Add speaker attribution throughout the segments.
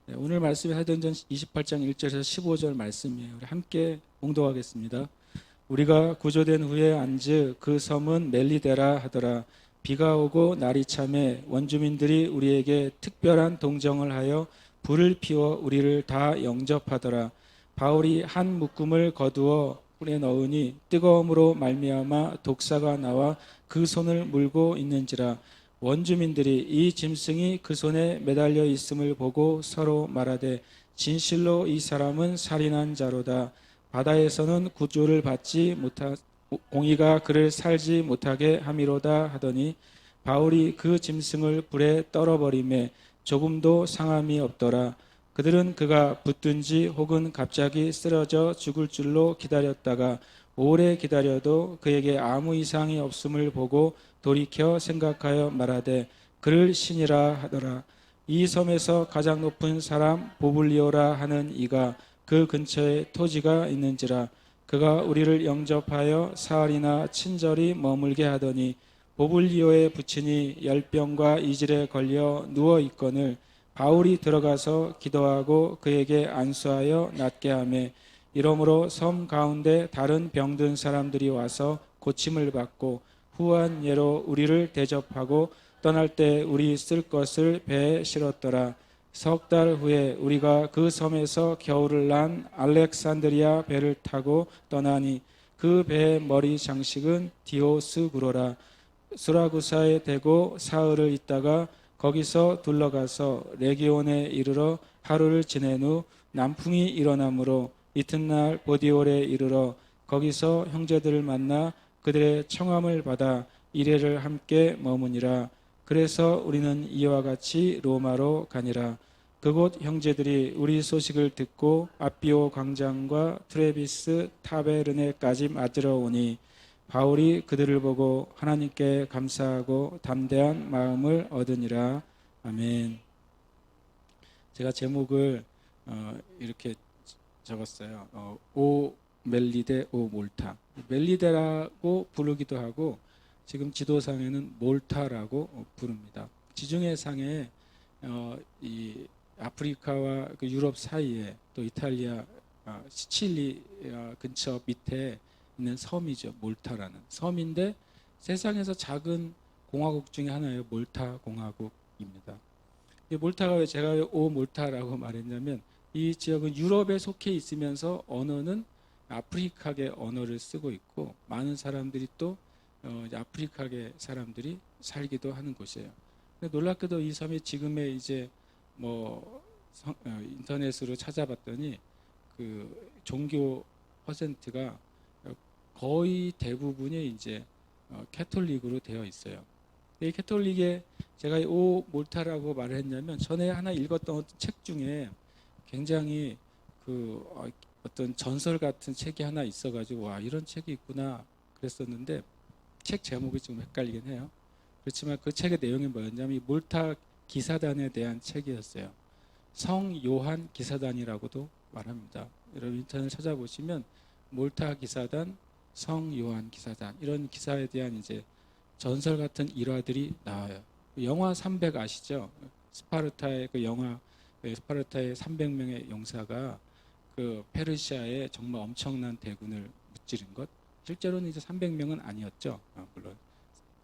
Speaker 1: 네, 오늘 말씀이 사도행전 28장 1절에서 15절 말씀이에요. 우리 함께 봉독하겠습니다. 우리가 구조된 후에 안즉 그 섬은 멜리데라 하더라. 비가 오고 날이 참에 원주민들이 우리에게 특별한 동정을 하여 불을 피워 우리를 다 영접하더라. 바울이 한 묶음을 거두어 불에 넣으니 뜨거움으로 말미암아 독사가 나와 그 손을 물고 있는지라. 원주민들이 이 짐승이 그 손에 매달려 있음을 보고 서로 말하되 진실로 이 사람은 살인한 자로다. 바다에서는 구조를 받지 못하 공의가 그를 살지 못하게 함이로다 하더니 바울이 그 짐승을 불에 떨어버리매 조금도 상함이 없더라. 그들은 그가 붙든지 혹은 갑자기 쓰러져 죽을 줄로 기다렸다가 오래 기다려도 그에게 아무 이상이 없음을 보고 돌이켜 생각하여 말하되 그를 신이라 하더라. 이 섬에서 가장 높은 사람 보블리오라 하는 이가 그 근처에 토지가 있는지라. 그가 우리를 영접하여 사흘이나 친절히 머물게 하더니 보블리오의 부친이 열병과 이질에 걸려 누워 있거늘 바울이 들어가서 기도하고 그에게 안수하여 낫게 하매 이러므로 섬 가운데 다른 병든 사람들이 와서 고침을 받고 후한 예로 우리를 대접하고 떠날 때 우리 쓸 것을 배에 실었더라. 석 달 후에 우리가 그 섬에서 겨울을 난 알렉산드리아 배를 타고 떠나니 그 배의 머리 장식은 디오스구로라. 수라구사에 대고 사흘을 있다가 거기서 둘러가서 레기온에 이르러 하루를 지낸 후 남풍이 일어나므로 이튿날 보디올에 이르러 거기서 형제들을 만나 그들의 청함을 받아 이레를 함께 머무니라. 그래서 우리는 이와 같이 로마로 가니라. 그곳 형제들이 우리 소식을 듣고 아비오 광장과 트레비스 타베르네까지 맞으러 오니 바울이 그들을 보고 하나님께 감사하고 담대한 마음을 얻으니라. 아멘. 제가 제목을 이렇게 적었어요. 오 멜리데 오 몰타. 멜리데라고 부르기도 하고 지금 지도상에는 몰타라고 부릅니다. 지중해 상에 이 아프리카와 그 유럽 사이에 또 이탈리아 시칠리 근처 밑에 있는 섬이죠. 몰타라는 섬인데 세상에서 작은 공화국 중에 하나예요. 몰타 공화국입니다. 이 몰타가 왜 제가 오 몰타라고 말했냐면 이 지역은 유럽에 속해 있으면서 언어는 아프리카계 언어를 쓰고 있고 많은 사람들이 또 아프리카계 사람들이 살기도 하는 곳이에요. 근데 놀랍게도 이 섬이 지금의 이제 뭐 인터넷으로 찾아봤더니 그 종교 퍼센트가 거의 대부분이 이제 캐톨릭으로 되어 있어요. 이 캐톨릭에 제가 오 몰타라고 말을 했냐면 전에 하나 읽었던 어떤 책 중에 굉장히 그 어떤 전설 같은 책이 하나 있어가지고 와 이런 책이 있구나 그랬었는데 책 제목이 좀 헷갈리긴 해요. 그렇지만 그 책의 내용이 뭐였냐면 이 몰타 기사단에 대한 책이었어요. 성 요한 기사단이라고도 말합니다. 여러분 인터넷 찾아보시면 몰타 기사단, 성 요한 기사단 이런 기사에 대한 이제 전설 같은 일화들이 나와요. 영화 300 아시죠? 스파르타의 그 영화 스파르타의 300명의 용사가 그 페르시아에 정말 엄청난 대군을 무찌른 것. 실제로는 이제 300명은 아니었죠. 물론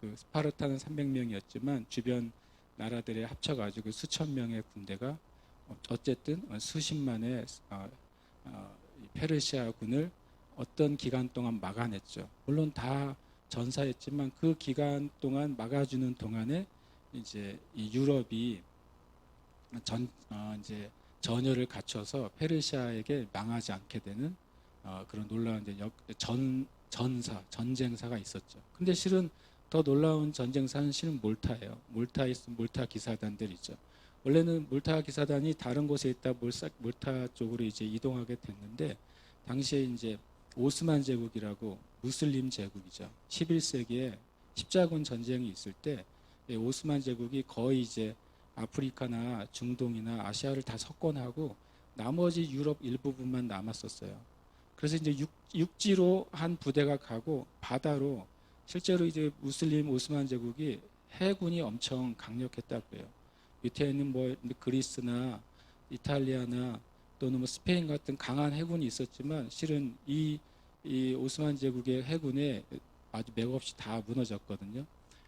Speaker 1: 그 스파르타는 300명이었지만 주변 나라들에 합쳐가지고 수천 명의 군대가 어쨌든 수십만의 페르시아 군을 어떤 기간 동안 막아냈죠. 물론 다 전사했지만 그 기간 동안 막아주는 동안에 이제 이 유럽이 이제 전열을 갖춰서 페르시아에게 망하지 않게 되는 그런 놀라운 이제 전쟁사가 있었죠. 근데 실은 더 놀라운 전쟁사는 실은 몰타예요. 몰타에 있는 몰타 기사단들이죠. 원래는 몰타 기사단이 다른 곳에 있다 몰타 쪽으로 이제 이동하게 됐는데 당시에 이제 오스만 제국이라고 무슬림 제국이죠. 11세기에 십자군 전쟁이 있을 때 오스만 제국이 거의 이제 아프리카나 중동이나 아시아를 다 석권하고 나머지 유럽 일부분만 남았었어요. 그래서 이제 육지로 한 부대가 가고 바다로 실제로 이제 무슬림 오스만 제국이 해군이 엄청 강력했다고 해요. 밑에 있는 뭐 그리스나 이탈리아나 또는 뭐 스페인 같은 강한 해군이 있었지만 실은 이 오스만 제국의 해군에 아주 맥없이 다 무너졌거든요.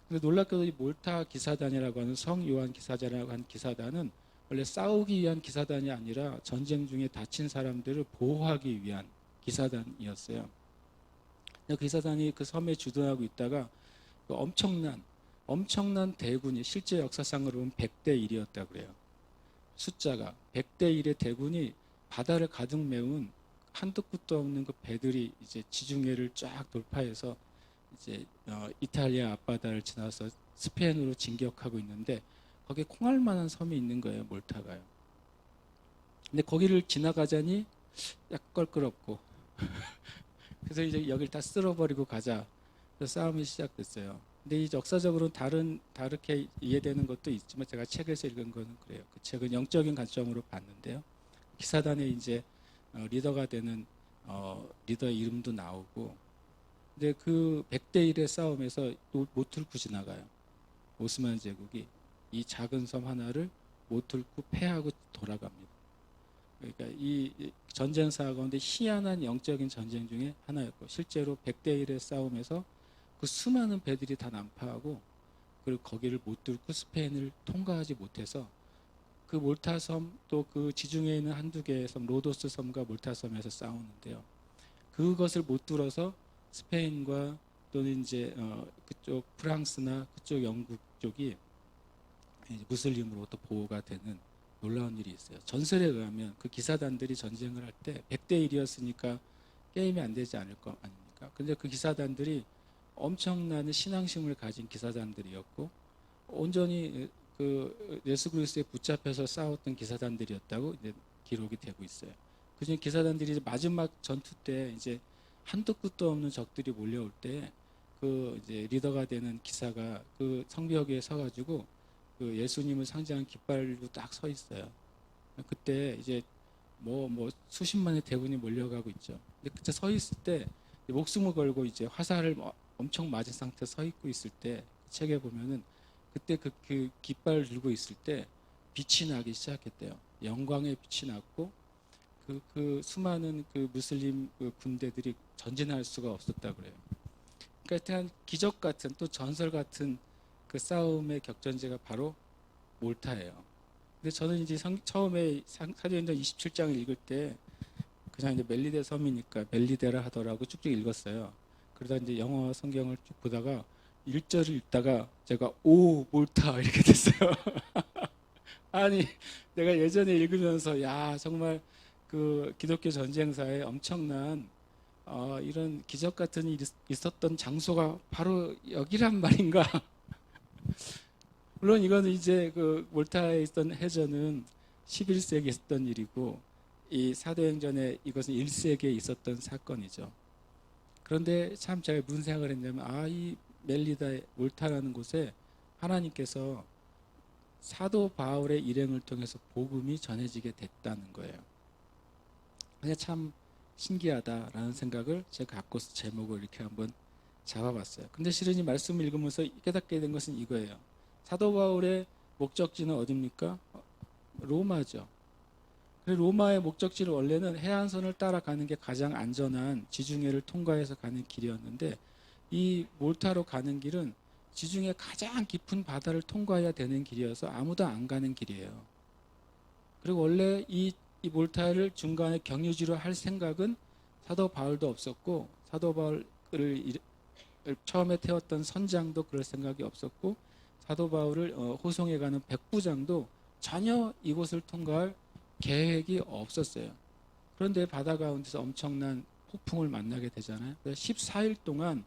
Speaker 1: 근데 놀랍게도 이 몰타 기사단이라고 하는 성 요한 기사단이라고 하는 기사단은 원래 싸우기 위한 기사단이 아니라 전쟁 중에 다친 사람들을 보호하기 위한 기사단이었어요. 그 기사단이 그 섬에 주둔하고 있다가 그 엄청난 대군이 실제 역사상으로 보면 100대 1이었다 그래요. 숫자가 100대 1의 대군이 바다를 가득 메운 한도 끝도 없는 그 배들이 이제 지중해를 쫙 돌파해서 이제 이탈리아 앞바다를 지나서 스페인으로 진격하고 있는데 거기에 콩알 만한 섬이 있는 거예요, 몰타가요. 근데 거기를 지나가자니 약간 껄끄럽고 그래서 이제 여기를 다 쓸어버리고 가자. 그래서 싸움이 시작됐어요. 근데 이 역사적으로는 다르게 이해되는 것도 있지만 제가 책에서 읽은 거는 그래요. 그 책은 영적인 관점으로 봤는데요. 기사단의 이제 리더가 되는 리더의 이름도 나오고, 근데 그 100대 1의 싸움에서 못 뚫고 지나가요. 오스만 제국이 이 작은 섬 하나를 못 뚫고 패하고 돌아갑니다. 그러니까 이 전쟁사 가운데 희한한 영적인 전쟁 중에 하나였고, 실제로 100대 1의 싸움에서 그 수많은 배들이 다 난파하고, 그리고 거기를 못 뚫고 스페인을 통과하지 못해서 그 몰타섬 또 그 지중해에 있는 한두 개의 섬, 로도스 섬과 몰타섬에서 싸우는데요. 그것을 못 뚫어서 스페인과 또는 이제 그쪽 프랑스나 그쪽 영국 쪽이 이제 무슬림으로부터 보호가 되는 놀라운 일이 있어요. 전설에 의하면 그 기사단들이 전쟁을 할 때 100대 1이었으니까 게임이 안 되지 않을 거 아닙니까? 근데 그 기사단들이 엄청난 신앙심을 가진 기사단들이었고, 온전히 그 예수 그리스도에 붙잡혀서 싸웠던 기사단들이었다고 이제 기록이 되고 있어요. 그중에 기사단들이 이제 마지막 전투 때 이제 한도 끝도 없는 적들이 몰려올 때 그 이제 리더가 되는 기사가 그 성벽에 서가지고 그 예수님을 상징한 깃발로 딱 서 있어요. 그때 이제 뭐 수십만의 대군이 몰려가고 있죠. 근데 그때 서 있을 때 목숨을 걸고 이제 화살을 엄청 맞은 상태 서 있고 있을 때 책에 보면은 그때 그 깃발을 들고 있을 때 빛이 나기 시작했대요. 영광의 빛이 났고 그 수많은 그 무슬림 그 군대들이 전진할 수가 없었다 그래요. 그러니까 하여튼 기적 같은 또 전설 같은 그 싸움의 격전지가 바로 몰타예요. 근데 저는 이제 처음에 사도행전 27장을 읽을 때 그냥 이제 멜리데 섬이니까 멜리데라 하더라고 쭉쭉 읽었어요. 그러다 이제 영어 성경을 쭉 보다가 1절을 읽다가 제가 오 몰타 이렇게 됐어요. 아니 내가 예전에 읽으면서 야 정말 그 기독교 전쟁사에 엄청난 이런 기적 같은 일이 있었던 장소가 바로 여기란 말인가. 물론 이거는 이제 그 몰타에 있던 해전은 11세기에 있었던 일이고 이 사도행전에 이것은 1세기에 있었던 사건이죠. 그런데 참 제가 무슨 생각을 했냐면 이 멜리다 몰타라는 곳에 하나님께서 사도 바울의 일행을 통해서 복음이 전해지게 됐다는 거예요. 그냥 참 신기하다라는 생각을 제가 갖고서 제목을 이렇게 한번 잡아봤어요. 근데 실은 이 말씀을 읽으면서 깨닫게 된 것은 이거예요. 사도 바울의 목적지는 어디입니까? 로마죠. 로마의 목적지를 원래는 해안선을 따라가는 게 가장 안전한 지중해를 통과해서 가는 길이었는데 이 몰타로 가는 길은 지중해 가장 깊은 바다를 통과해야 되는 길이어서 아무도 안 가는 길이에요. 그리고 원래 이 몰타를 중간에 경유지로 할 생각은 사도 바울도 없었고 사도 바울을 처음에 태웠던 선장도 그럴 생각이 없었고 사도 바울을 호송해 가는 백부장도 전혀 이곳을 통과할 계획이 없었어요. 그런데 바다 가운데서 엄청난 폭풍을 만나게 되잖아요. 그래서 14일 동안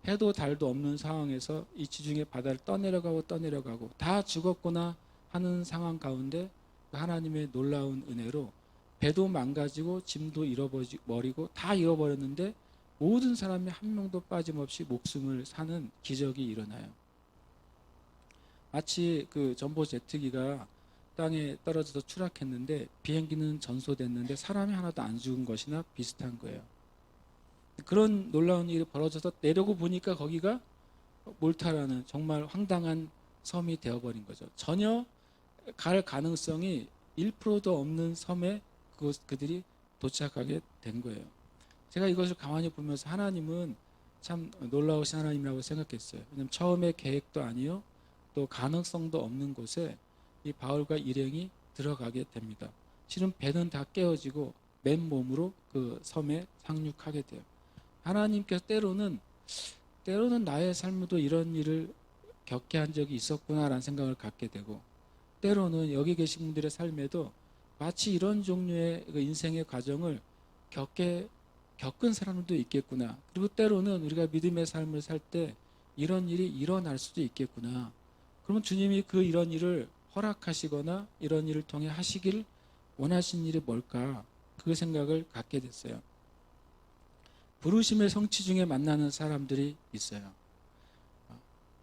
Speaker 1: 해도 달도 없는 상황에서 이 지중해 바다를 떠내려가고 다 죽었구나 하는 상황 가운데 하나님의 놀라운 은혜로 배도 망가지고 짐도 잃어버리고 다 잃어버렸는데 모든 사람이 한 명도 빠짐없이 목숨을 사는 기적이 일어나요. 마치 그 전보 제트기가 땅에 떨어져서 추락했는데 비행기는 전소됐는데 사람이 하나도 안 죽은 것이나 비슷한 거예요. 그런 놀라운 일이 벌어져서 내려고 보니까 거기가 몰타라는 정말 황당한 섬이 되어버린 거죠. 전혀 갈 가능성이 1%도 없는 섬에 그들이 도착하게 된 거예요. 제가 이것을 가만히 보면서 하나님은 참 놀라우신 하나님이라고 생각했어요. 왜냐하면 처음에 계획도 아니요, 또 가능성도 없는 곳에 이 바울과 일행이 들어가게 됩니다. 실은 배는 다 깨어지고 맨몸으로 그 섬에 상륙하게 돼요. 하나님께서 때로는 나의 삶에도 이런 일을 겪게 한 적이 있었구나라는 생각을 갖게 되고, 때로는 여기 계신 분들의 삶에도 마치 이런 종류의 그 인생의 과정을 겪은 사람들도 있겠구나. 그리고 때로는 우리가 믿음의 삶을 살 때 이런 일이 일어날 수도 있겠구나. 그러면 주님이 이런 일을 허락하시거나 이런 일을 통해 하시길 원하신 일이 뭘까? 그 생각을 갖게 됐어요. 부르심의 성취 중에 만나는 사람들이 있어요.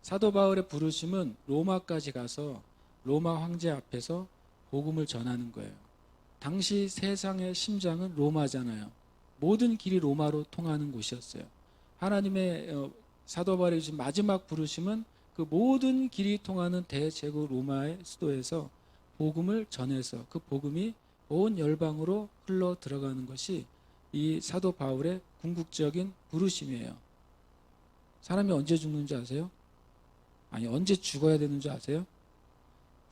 Speaker 1: 사도 바울의 부르심은 로마까지 가서 로마 황제 앞에서 복음을 전하는 거예요. 당시 세상의 심장은 로마잖아요. 모든 길이 로마로 통하는 곳이었어요. 하나님의 사도 바울이 주신 마지막 부르심은 그 모든 길이 통하는 대제국 로마의 수도에서 복음을 전해서 그 복음이 온 열방으로 흘러 들어가는 것이 이 사도 바울의 궁극적인 부르심이에요. 사람이 언제 죽는지 아세요? 아니, 언제 죽어야 되는 줄 아세요?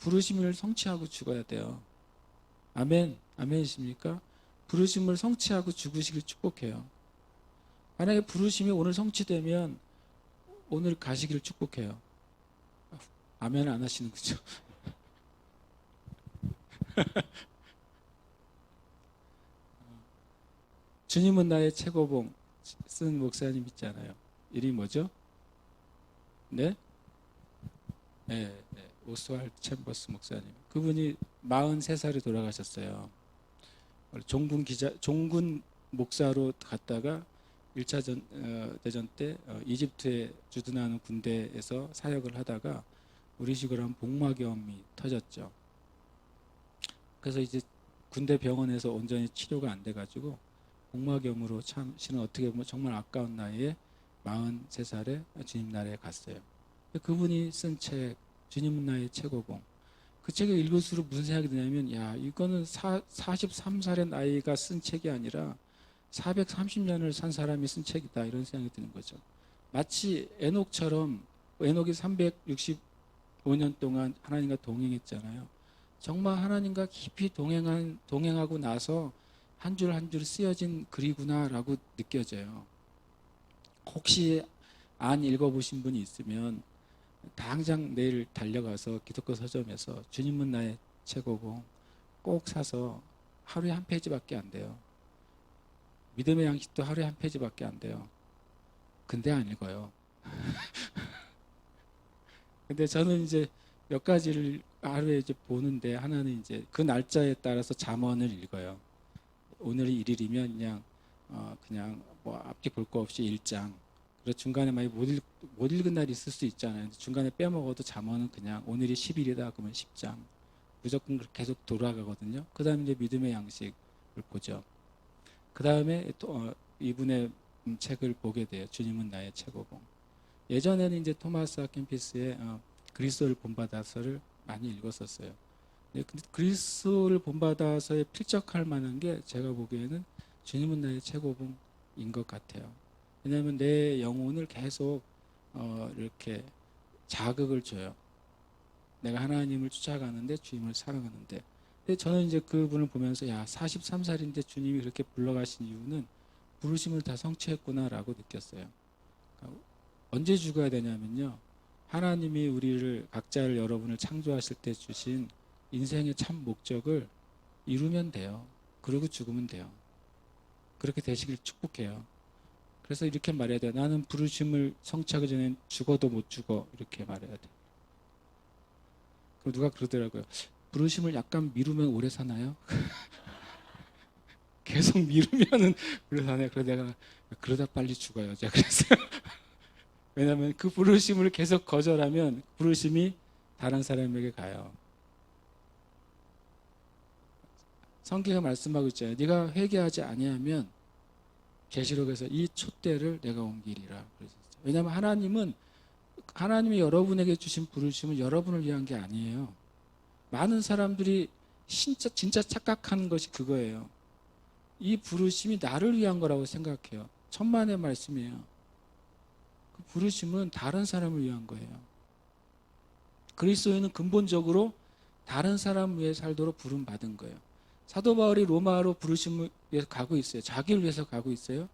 Speaker 1: 부르심을 성취하고 죽어야 돼요. 아멘, 아멘이십니까? 부르심을 성취하고 죽으시길 축복해요. 만약에 부르심이 오늘 성취되면 오늘 가시길 축복해요. 아멘 안 하시는 거죠? 주님은 나의 최고봉 쓴 목사님 있잖아요. 이름이 뭐죠? 네? 네, 오스왈드 챔버스 목사님. 그분이 43살에 돌아가셨어요. 종군 목사로 갔다가 1차 대전 때 이집트에 주둔하는 군대에서 사역을 하다가 우리 식으로 하면 복막염이 터졌죠. 그래서 이제 군대 병원에서 온전히 치료가 안 돼가지고 복막염으로 참 실은 어떻게 보면 정말 아까운 나이에 43살에 주님 나라에 갔어요. 그분이 쓴 책 주님은 나의 최고봉, 그 책을 읽을수록 무슨 생각이 드냐면, 야, 이거는 43살의 나이가 쓴 책이 아니라 430년을 산 사람이 쓴 책이다, 이런 생각이 드는 거죠. 마치 에녹처럼, 에녹이 365년 동안 하나님과 동행했잖아요. 정말 하나님과 깊이 동행하고 나서 한 줄 한 줄 쓰여진 글이구나라고 느껴져요. 혹시 안 읽어보신 분이 있으면 당장 내일 달려가서 기독교 서점에서 주님은 나의 최고봉 꼭 사서 하루에 한 페이지밖에 안 돼요. 믿음의 양식도 하루에 한 페이지밖에 안 돼요. 근데 안 읽어요. 근데 저는 이제 몇 가지를 하루에 이제 보는데, 하나는 이제 그 날짜에 따라서 잠언을 읽어요. 오늘이 1일이면 그냥 뭐 앞뒤 볼 거 없이 1장. 그래서 중간에 많이 못 읽은 날이 있을 수 있잖아요. 중간에 빼먹어도 잠언은 그냥 오늘이 10일이다 그러면 10장. 무조건 계속 돌아가거든요. 그 다음에 이제 믿음의 양식을 보죠. 그 다음에 또 이분의 책을 보게 돼요. 주님은 나의 최고봉. 예전에는 이제 토마스 아킨피스의 그리스도를 본받아서를 많이 읽었었어요. 근데 그리스도를 본받아서에 필적할 만한 게 제가 보기에는 주님은 나의 최고봉인 것 같아요. 왜냐하면 내 영혼을 계속 이렇게 자극을 줘요. 내가 하나님을 쫓아가는데, 주님을 사랑하는데. 근데 저는 이제 그분을 보면서, 야, 43살인데 주님이 그렇게 불러가신 이유는 부르심을 다 성취했구나라고 느꼈어요. 그러니까 언제 죽어야 되냐면요, 하나님이 우리를, 각자를, 여러분을 창조하실 때 주신 인생의 참 목적을 이루면 돼요. 그리고 죽으면 돼요. 그렇게 되시길 축복해요. 그래서 이렇게 말해야 돼요. 나는 부르심을 성취하기 전엔 죽어도 못 죽어, 이렇게 말해야 돼요. 그럼 누가 그러더라고요. 부르심을 약간 미루면 오래 사나요? 계속 미루면은 오래 사나요? 그래서 내가 그러다 빨리 죽어요, 제가 그랬어요. 왜냐하면 그 부르심을 계속 거절하면 부르심이 다른 사람에게 가요. 성경에 말씀하고 있잖아요. 네가 회개하지 아니하면 계시록에서 이 촛대를 내가 옮기리라 그러셨어요. 왜냐하면 하나님이 여러분에게 주신 부르심은 여러분을 위한 게 아니에요. 많은 사람들이 진짜 착각하는 것이 그거예요. 이 부르심이 나를 위한 거라고 생각해요. 천만의 말씀이에요. 그 부르심은 다른 사람을 위한 거예요. 그리스도인은 근본적으로 다른 사람 위해 살도록 부름받은 거예요. 사도 바울이 로마로 부르심을 위해서 가고 있어요. 자기를 위해서 가고 있어요.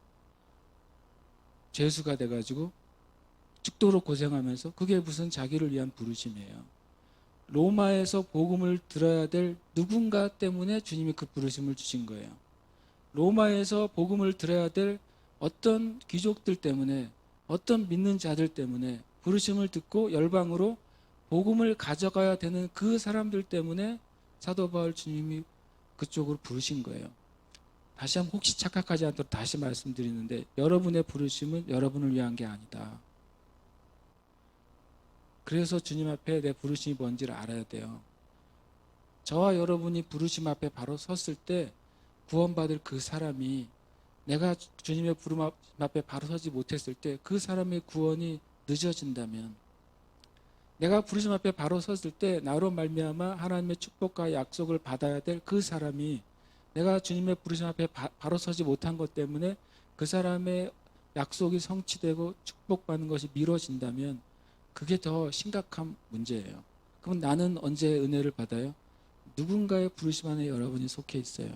Speaker 1: 죄수가 돼가지고 죽도록 고생하면서 그게 무슨 자기를 위한 부르심이에요. 로마에서 복음을 들어야 될 누군가 때문에 주님이 그 부르심을 주신 거예요. 로마에서 복음을 들어야 될 어떤 귀족들 때문에, 어떤 믿는 자들 때문에 부르심을 듣고 열방으로 복음을 가져가야 되는 그 사람들 때문에 사도 바울 주님이 그쪽으로 부르신 거예요. 다시 한번 혹시 착각하지 않도록 다시 말씀드리는데, 여러분의 부르심은 여러분을 위한 게 아니다. 그래서 주님 앞에 내 부르심이 뭔지를 알아야 돼요. 저와 여러분이 부르심 앞에 바로 섰을 때 구원받을 그 사람이, 내가 주님의 부름 앞에 바로 서지 못했을 때 그 사람의 구원이 늦어진다면, 내가 부르심 앞에 바로 섰을 때 나로 말미암아 하나님의 축복과 약속을 받아야 될 그 사람이, 내가 주님의 부르심 앞에 바로 서지 못한 것 때문에 그 사람의 약속이 성취되고 축복받는 것이 미뤄진다면 그게 더 심각한 문제예요. 그럼 나는 언제 은혜를 받아요? 누군가의 부르심 안에 여러분이 속해 있어요.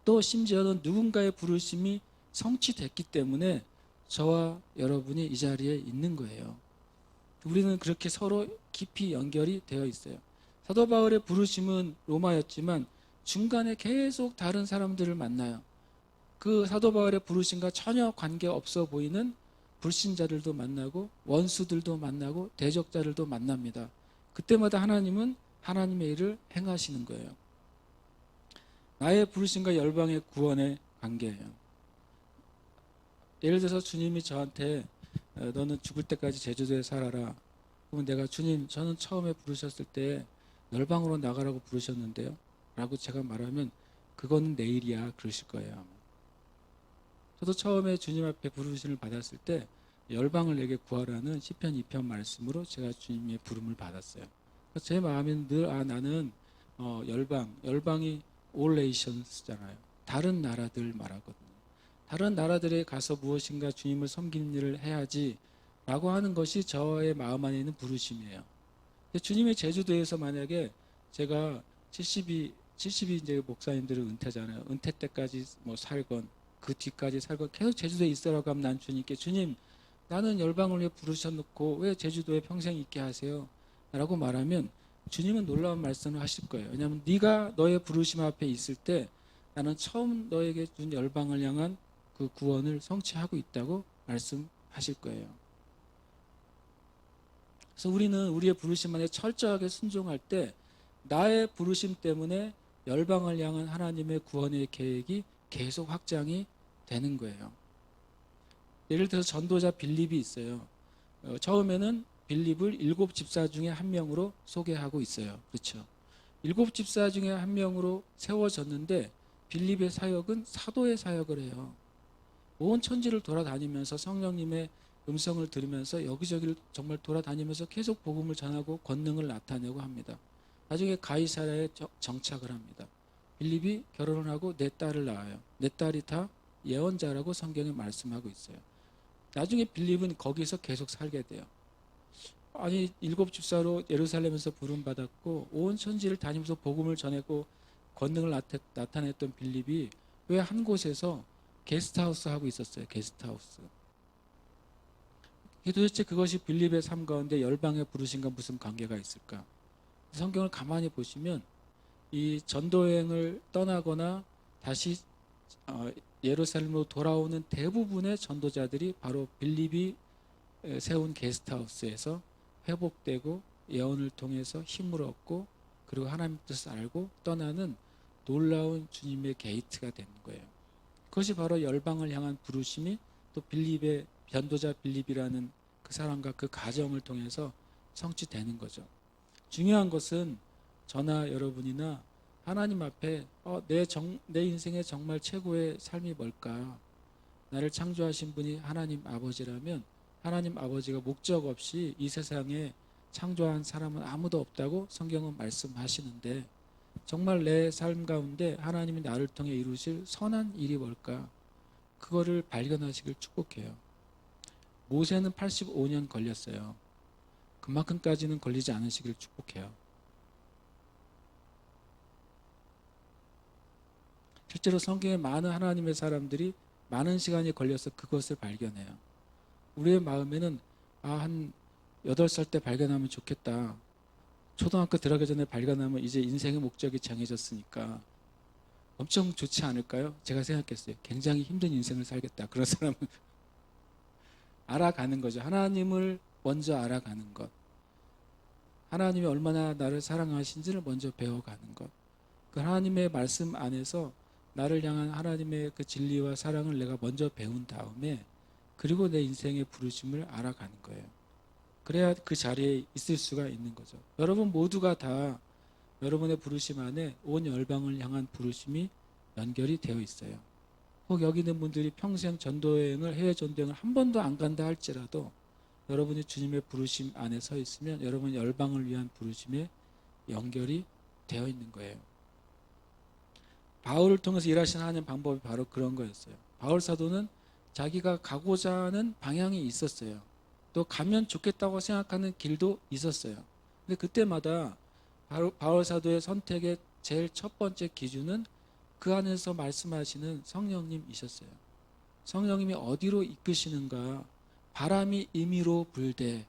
Speaker 1: 또 심지어는 누군가의 부르심이 성취됐기 때문에 저와 여러분이 이 자리에 있는 거예요. 우리는 그렇게 서로 깊이 연결이 되어 있어요. 사도 바울의 부르심은 로마였지만 중간에 계속 다른 사람들을 만나요. 그 사도 바울의 부르심과 전혀 관계없어 보이는 불신자들도 만나고 원수들도 만나고 대적자들도 만납니다. 그때마다 하나님은 하나님의 일을 행하시는 거예요. 나의 부르심과 열방의 구원의 관계예요. 예를 들어서 주님이 저한테 너는 죽을 때까지 제주도에 살아라. 그러면 내가 주님, 저는 처음에 부르셨을 때 열방으로 나가라고 부르셨는데요 라고 제가 말하면 그거는 내일이야 그러실 거예요. 아마. 저도 처음에 주님 앞에 부르심을 받았을 때 열방을 내게 구하라는 시편 2편 말씀으로 제가 주님의 부름을 받았어요. 제 마음에는 늘 나는 열방이 all nations잖아요. 다른 나라들 말하거든요. 다른 나라들에 가서 무엇인가 주님을 섬기는 일을 해야지 라고 하는 것이 저의 마음 안에 있는 부르심이에요. 주님의 제주도에서 만약에 제가 70이 이제 목사님들은 은퇴잖아요. 은퇴 때까지 뭐 살건 그 뒤까지 살건 계속 제주도에 있으라고 하면 난 주님께, 주님 나는 열방을 위해 부르셔놓고 왜 제주도에 평생 있게 하세요? 라고 말하면 주님은 놀라운 말씀을 하실 거예요. 왜냐하면 네가 너의 부르심 앞에 있을 때 나는 처음 너에게 준 열방을 향한 그 구원을 성취하고 있다고 말씀하실 거예요. 그래서 우리는 우리의 부르심 안에 철저하게 순종할 때 나의 부르심 때문에 열방을 향한 하나님의 구원의 계획이 계속 확장이 되는 거예요. 예를 들어서 전도자 빌립이 있어요. 처음에는 빌립을 7 집사 중에 한 명으로 소개하고 있어요. 그렇죠? 7 집사 중에 한 명으로 세워졌는데 빌립의 사역은 사도의 사역을 해요. 온 천지를 돌아다니면서 성령님의 음성을 들으면서 여기저기를 정말 돌아다니면서 계속 복음을 전하고 권능을 나타내고 합니다. 나중에 가이사랴에 정착을 합니다. 빌립이 결혼을 하고 4딸을 낳아요. 4딸이 다 예언자라고 성경에 말씀하고 있어요. 나중에 빌립은 거기서 계속 살게 돼요. 아니 7 집사로 예루살렘에서 부름받았고 온 천지를 다니면서 복음을 전했고 권능을 나타냈던 빌립이 왜 한 곳에서 게스트하우스 하고 있었어요. 게스트하우스. 도대체 그것이 빌립의 삶 가운데 열방의 부르심과 무슨 관계가 있을까? 성경을 가만히 보시면 이 전도여행을 떠나거나 다시 예루살렘으로 돌아오는 대부분의 전도자들이 바로 빌립이 세운 게스트하우스에서 회복되고 예언을 통해서 힘을 얻고 그리고 하나님 뜻을 알고 떠나는 놀라운 주님의 게이트가 되는 거예요. 그것이 바로 열방을 향한 부르심이 또 빌립의 전도자 빌립이라는 그 사람과 그 가정을 통해서 성취되는 거죠. 중요한 것은 저나 여러분이나 하나님 앞에 내 인생의 정말 최고의 삶이 뭘까? 나를 창조하신 분이 하나님 아버지라면 하나님 아버지가 목적 없이 이 세상에 창조한 사람은 아무도 없다고 성경은 말씀하시는데 정말 내 삶 가운데 하나님이 나를 통해 이루실 선한 일이 뭘까? 그거를 발견하시길 축복해요. 모세는 85년 걸렸어요. 그만큼까지는 걸리지 않으시길 축복해요. 실제로 성경에 많은 하나님의 사람들이 많은 시간이 걸려서 그것을 발견해요. 우리의 마음에는 한 8살 때 발견하면 좋겠다. 초등학교 들어가기 전에 발견하면 이제 인생의 목적이 정해졌으니까 엄청 좋지 않을까요? 제가 생각했어요. 굉장히 힘든 인생을 살겠다. 그런 사람은 알아가는 거죠. 하나님을 먼저 알아가는 것. 하나님이 얼마나 나를 사랑하신지를 먼저 배워가는 것. 그 하나님의 말씀 안에서 나를 향한 하나님의 그 진리와 사랑을 내가 먼저 배운 다음에 그리고 내 인생의 부르심을 알아가는 거예요. 그래야 그 자리에 있을 수가 있는 거죠. 여러분 모두가 다 여러분의 부르심 안에 온 열방을 향한 부르심이 연결이 되어 있어요. 혹 여기 있는 분들이 평생 전도여행을 해외 전도여행을 한 번도 안 간다 할지라도 여러분이 주님의 부르심 안에 서 있으면 여러분 열방을 위한 부르심에 연결이 되어 있는 거예요. 바울을 통해서 일하시는 하나님 방법이 바로 그런 거였어요. 바울 사도는 자기가 가고자 하는 방향이 있었어요. 또 가면 좋겠다고 생각하는 길도 있었어요. 근데 그때마다 바울 사도의 선택의 제일 첫 번째 기준은 그 안에서 말씀하시는 성령님이셨어요. 성령님이 어디로 이끄시는가? 바람이 임의로 불되.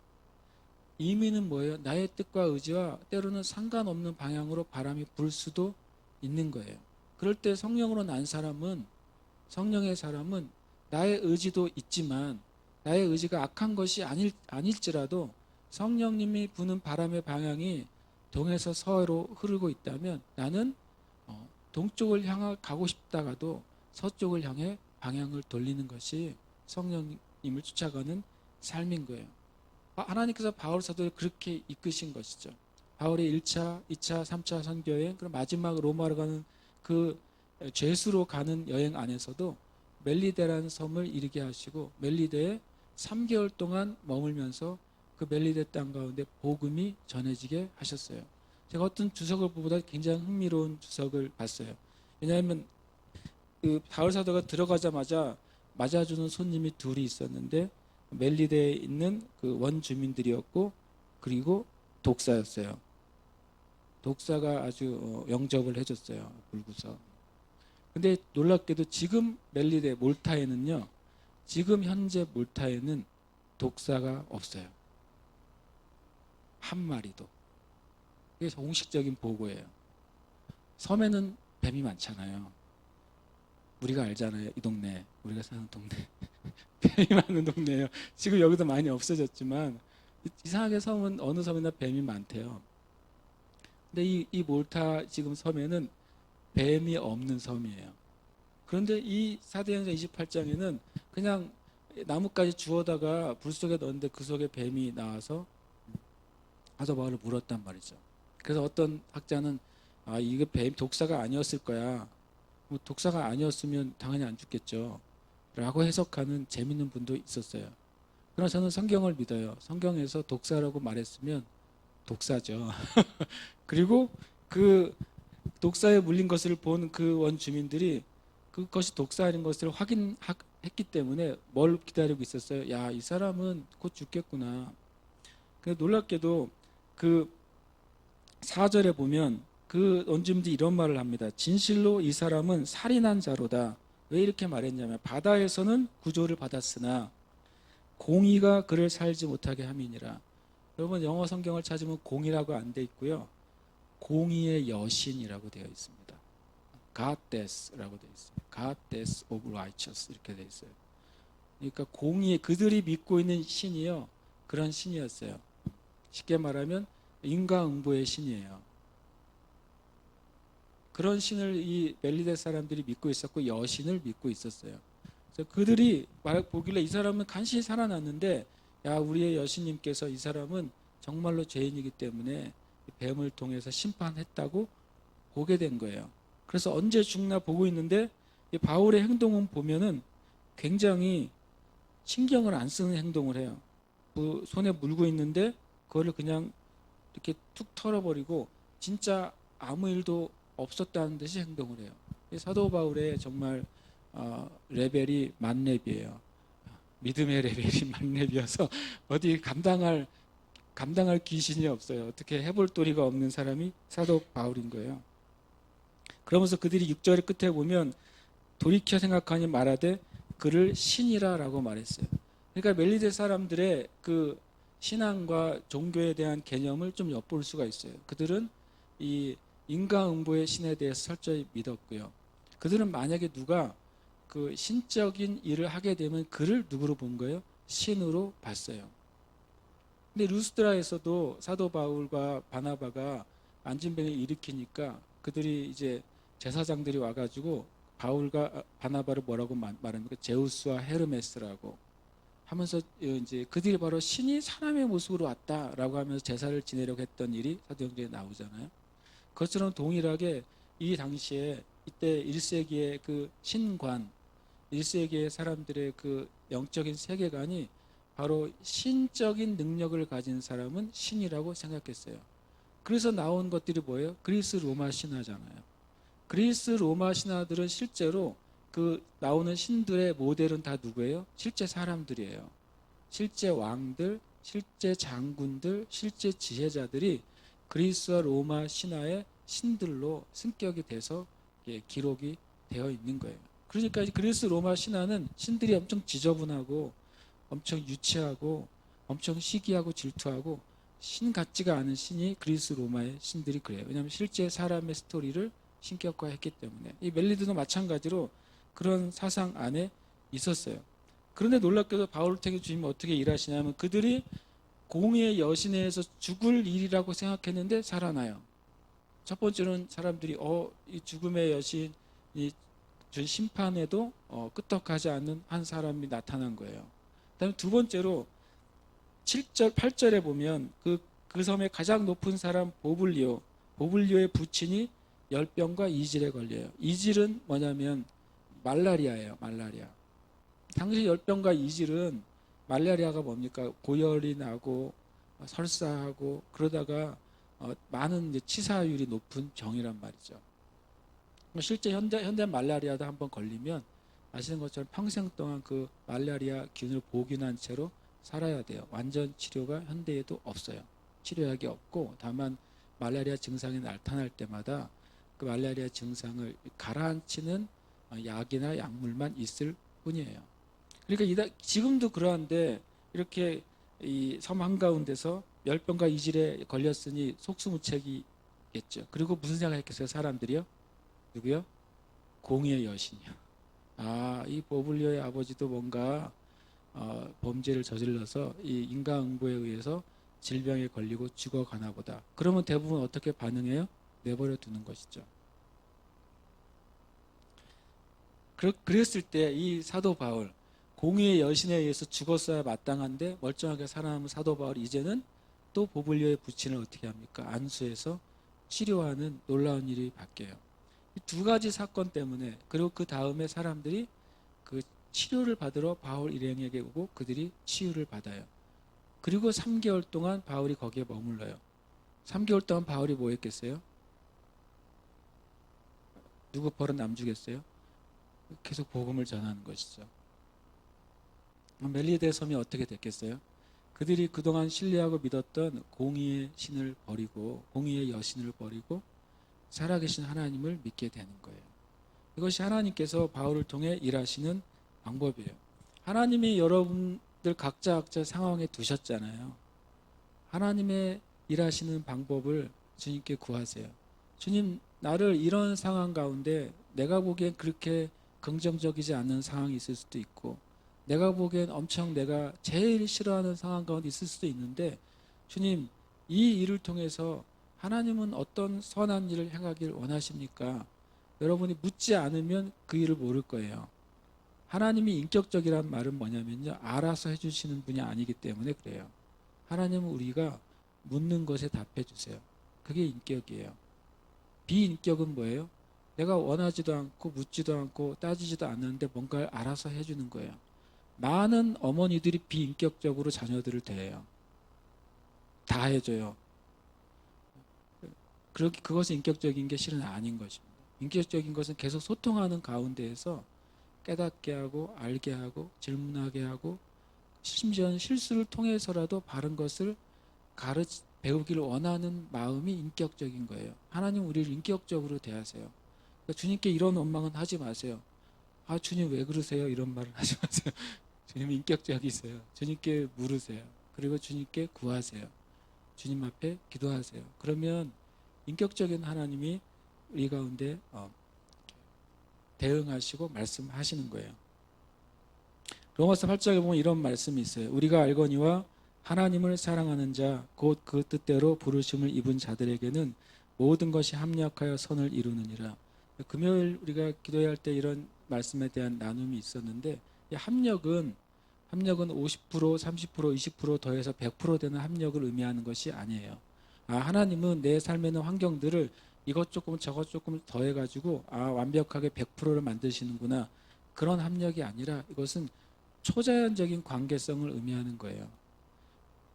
Speaker 1: 임의는 뭐예요? 나의 뜻과 의지와 때로는 상관없는 방향으로 바람이 불 수도 있는 거예요. 그럴 때 성령으로 난 사람은, 성령의 사람은 나의 의지도 있지만 나의 의지가 악한 것이 아닐지라도 성령님이 부는 바람의 방향이 동에서 서로 흐르고 있다면 나는 동쪽을 향해 가고 싶다가도 서쪽을 향해 방향을 돌리는 것이 성령님을 쫓아가는 삶인 거예요. 하나님께서 바울 사도를 그렇게 이끄신 것이죠. 바울의 1차, 2차, 3차 선교여행, 그리고 마지막 로마로 가는 그 죄수로 가는 여행 안에서도 멜리데라는 섬을 이르게 하시고 멜리데에 3개월 동안 머물면서 그 멜리데 땅 가운데 복음이 전해지게 하셨어요. 제가 어떤 주석을 보보다 굉장히 흥미로운 주석을 봤어요. 왜냐하면 그 바울 사도가 들어가자마자 맞아주는 손님이 둘이 있었는데 멜리데에 있는 그 원주민들이었고 그리고 독사였어요. 독사가 아주 영접을 해줬어요. 불구서. 근데 놀랍게도 지금 멜리데 몰타에는요. 지금 현재 몰타에는 독사가 없어요. 한 마리도. 이게 공식적인 보고예요. 섬에는 뱀이 많잖아요. 우리가 알잖아요. 이 동네. 우리가 사는 동네. 뱀이 많은 동네예요. 지금 여기도 많이 없어졌지만 이상하게 섬은 어느 섬이나 뱀이 많대요. 근데 이 몰타 지금 섬에는 뱀이 없는 섬이에요. 그런데 이 사도행전 28장에는 그냥 나뭇가지 주워다가 불 속에 넣었는데 그 속에 뱀이 나와서 사도 바울을 물었단 말이죠. 그래서 어떤 학자는 이게 뱀 독사가 아니었을 거야. 뭐 독사가 아니었으면 당연히 안 죽겠죠. 라고 해석하는 재밌는 분도 있었어요. 그러나 저는 성경을 믿어요. 성경에서 독사라고 말했으면 독사죠. 그리고 그 독사에 물린 것을 본 그 원주민들이 그것이 독사인 것을 확인했기 때문에 뭘 기다리고 있었어요? 야, 이 사람은 곧 죽겠구나. 근데 놀랍게도 그 4절에 보면 그 원주민들이 이런 말을 합니다. 진실로 이 사람은 살인한 자로다. 왜 이렇게 말했냐면 바다에서는 구조를 받았으나 공의가 그를 살지 못하게 함이니라. 여러분 영어 성경을 찾으면 공의라고 안 돼 있고요. 공의의 여신이라고 되어 있습니다. Goddess라고 되어 있어요. Goddess of Righteous 이렇게 되어 있어요. 그러니까 공의 그들이 믿고 있는 신이요. 그런 신이었어요. 쉽게 말하면 인과응보의 신이에요. 그런 신을 이 멜리데 사람들이 믿고 있었고 여신을 믿고 있었어요. 그래서 그들이 보길래 이 사람은 간신히 살아났는데 야 우리의 여신님께서 이 사람은 정말로 죄인이기 때문에 뱀을 통해서 심판했다고 보게 된 거예요. 그래서 언제 죽나 보고 있는데 이 바울의 행동은 보면은 굉장히 신경을 안 쓰는 행동을 해요. 손에 물고 있는데 그거를 그냥 이렇게 툭 털어버리고 진짜 아무 일도 없었다는 듯이 행동을 해요. 이 사도 바울의 정말 레벨이 만렙이에요. 믿음의 레벨이 만렙이어서 어디 감당할 귀신이 없어요. 어떻게 해볼 도리가 없는 사람이 사도 바울인 거예요. 그러면서 그들이 6절 끝에 보면 돌이켜 생각하니 말하되 그를 신이라라고 말했어요. 그러니까 멜리데 사람들의 그 신앙과 종교에 대한 개념을 좀 엿볼 수가 있어요. 그들은 이 인과응보의 신에 대해서 철저히 믿었고요. 그들은 만약에 누가 그 신적인 일을 하게 되면 그를 누구로 본 거예요? 신으로 봤어요. 근데 루스드라에서도 사도 바울과 바나바가 안진뱅을 일으키니까 그들이 이제 제사장들이 와가지고 바울과 바나바를 뭐라고 말합니까? 제우스와 헤르메스라고 하면서 이제 그들이 바로 신이 사람의 모습으로 왔다라고 하면서 제사를 지내려고 했던 일이 사도행전에 나오잖아요. 그것처럼 동일하게 이 당시에 이때 1세기의 그 신관, 1세기의 사람들의 그 영적인 세계관이 바로 신적인 능력을 가진 사람은 신이라고 생각했어요. 그래서 나온 것들이 뭐예요? 그리스 로마 신화잖아요. 그리스 로마 신화들은 실제로 그 나오는 신들의 모델은 다 누구예요? 실제 사람들이에요. 실제 왕들, 실제 장군들, 실제 지혜자들이 그리스와 로마 신화의 신들로 승격이 돼서 기록이 되어 있는 거예요. 그러니까 그리스 로마 신화는 신들이 엄청 지저분하고 엄청 유치하고 엄청 시기하고 질투하고 신 같지가 않은 신이 그리스 로마의 신들이 그래요. 왜냐하면 실제 사람의 스토리를 신격화했기 때문에. 이 멜리드도 마찬가지로 그런 사상 안에 있었어요. 그런데 놀랍게도 바울을 통해 주님이 어떻게 일하시냐면 그들이 공의의 여신에 의해서 죽을 일이라고 생각했는데 살아나요. 첫 번째는 사람들이 이 죽음의 여신이 준 심판에도 끄떡하지 않는 한 사람이 나타난 거예요. 그다음에 두 번째로 7절, 8절에 보면 그 섬의 가장 높은 사람 보블리오의 부친이 열병과 이질에 걸려요. 이질은 뭐냐면 말라리아예요. 말라리아. 당시 열병과 이질은 말라리아가 뭡니까? 고열이 나고 설사하고 그러다가 많은 이제 치사율이 높은 병이란 말이죠. 실제 현대 말라리아도 한번 걸리면 아시는 것처럼 평생 동안 그 말라리아 균을 보균한 채로 살아야 돼요. 완전 치료가 현대에도 없어요. 치료약이 없고 다만 말라리아 증상이 나타날 때마다 그 말라리아 증상을 가라앉히는 약이나 약물만 있을 뿐이에요. 그러니까 지금도 그러한데 이렇게 이 섬 한가운데서 열병과 이질에 걸렸으니 속수무책이겠죠. 그리고 무슨 생각했겠어요? 사람들이요? 누구요? 공의의 여신이요. 이 보블리오의 아버지도 뭔가 범죄를 저질러서 이 인과응보에 의해서 질병에 걸리고 죽어가나 보다. 그러면 대부분 어떻게 반응해요? 내버려 두는 것이죠. 그랬을 때 이 사도 바울, 공의의 여신에 의해서 죽었어야 마땅한데 멀쩡하게 살아남은 사도 바울이 이제는 또 보블리오의 부친을 어떻게 합니까? 안수해서 치료하는 놀라운 일이 바뀌어요. 이 두 가지 사건 때문에 그리고 그 다음에 사람들이 그 치료를 받으러 바울 일행에게 오고 그들이 치유를 받아요. 그리고 3개월 동안 바울이 거기에 머물러요. 3개월 동안 바울이 뭐 했겠어요? 누구 버릇 남주겠어요? 계속 복음을 전하는 것이죠. 멜리데 섬이 어떻게 됐겠어요? 그들이 그동안 신뢰하고 믿었던 공의의 신을 버리고 공의의 여신을 버리고 살아계신 하나님을 믿게 되는 거예요. 이것이 하나님께서 바울을 통해 일하시는 방법이에요. 하나님이 여러분들 각자 상황에 두셨잖아요. 하나님의 일하시는 방법을 주님께 구하세요. 주님, 나를 이런 상황 가운데 내가 보기엔 그렇게 긍정적이지 않은 상황이 있을 수도 있고 내가 보기엔 엄청 내가 제일 싫어하는 상황 가운데 있을 수도 있는데 주님, 이 일을 통해서 하나님은 어떤 선한 일을 행하길 원하십니까? 여러분이 묻지 않으면 그 일을 모를 거예요. 하나님이 인격적이란 말은 뭐냐면요. 알아서 해주시는 분이 아니기 때문에 그래요. 하나님은 우리가 묻는 것에 답해 주세요. 그게 인격이에요. 비인격은 뭐예요? 내가 원하지도 않고 묻지도 않고 따지지도 않는데 뭔가를 알아서 해주는 거예요. 많은 어머니들이 비인격적으로 자녀들을 대해요. 다 해줘요. 그렇게 그것은 인격적인 게 실은 아닌 것입니다. 인격적인 것은 계속 소통하는 가운데에서 깨닫게 하고 알게 하고 질문하게 하고 심지어는 실수를 통해서라도 바른 것을 배우기를 원하는 마음이 인격적인 거예요. 하나님 우리를 인격적으로 대하세요. 그러니까 주님께 이런 원망은 하지 마세요. 아 주님 왜 그러세요? 이런 말은 하지 마세요. 주님은 인격적이세요. 주님께 물으세요. 그리고 주님께 구하세요. 주님 앞에 기도하세요. 그러면 인격적인 하나님이 우리 가운데 대응하시고 말씀하시는 거예요. 로마서 8장에 보면 이런 말씀이 있어요. 우리가 알거니와 하나님을 사랑하는 자 곧 그 뜻대로 부르심을 입은 자들에게는 모든 것이 합력하여 선을 이루느니라. 금요일 우리가 기도할 때 이런 말씀에 대한 나눔이 있었는데 이 합력은 50%, 30%, 20% 더해서 100% 되는 합력을 의미하는 것이 아니에요. 하나님은 내 삶에 있는 환경들을 이것 조금 저것 조금 더해가지고 완벽하게 100%를 만드시는구나. 그런 합력이 아니라 이것은 초자연적인 관계성을 의미하는 거예요.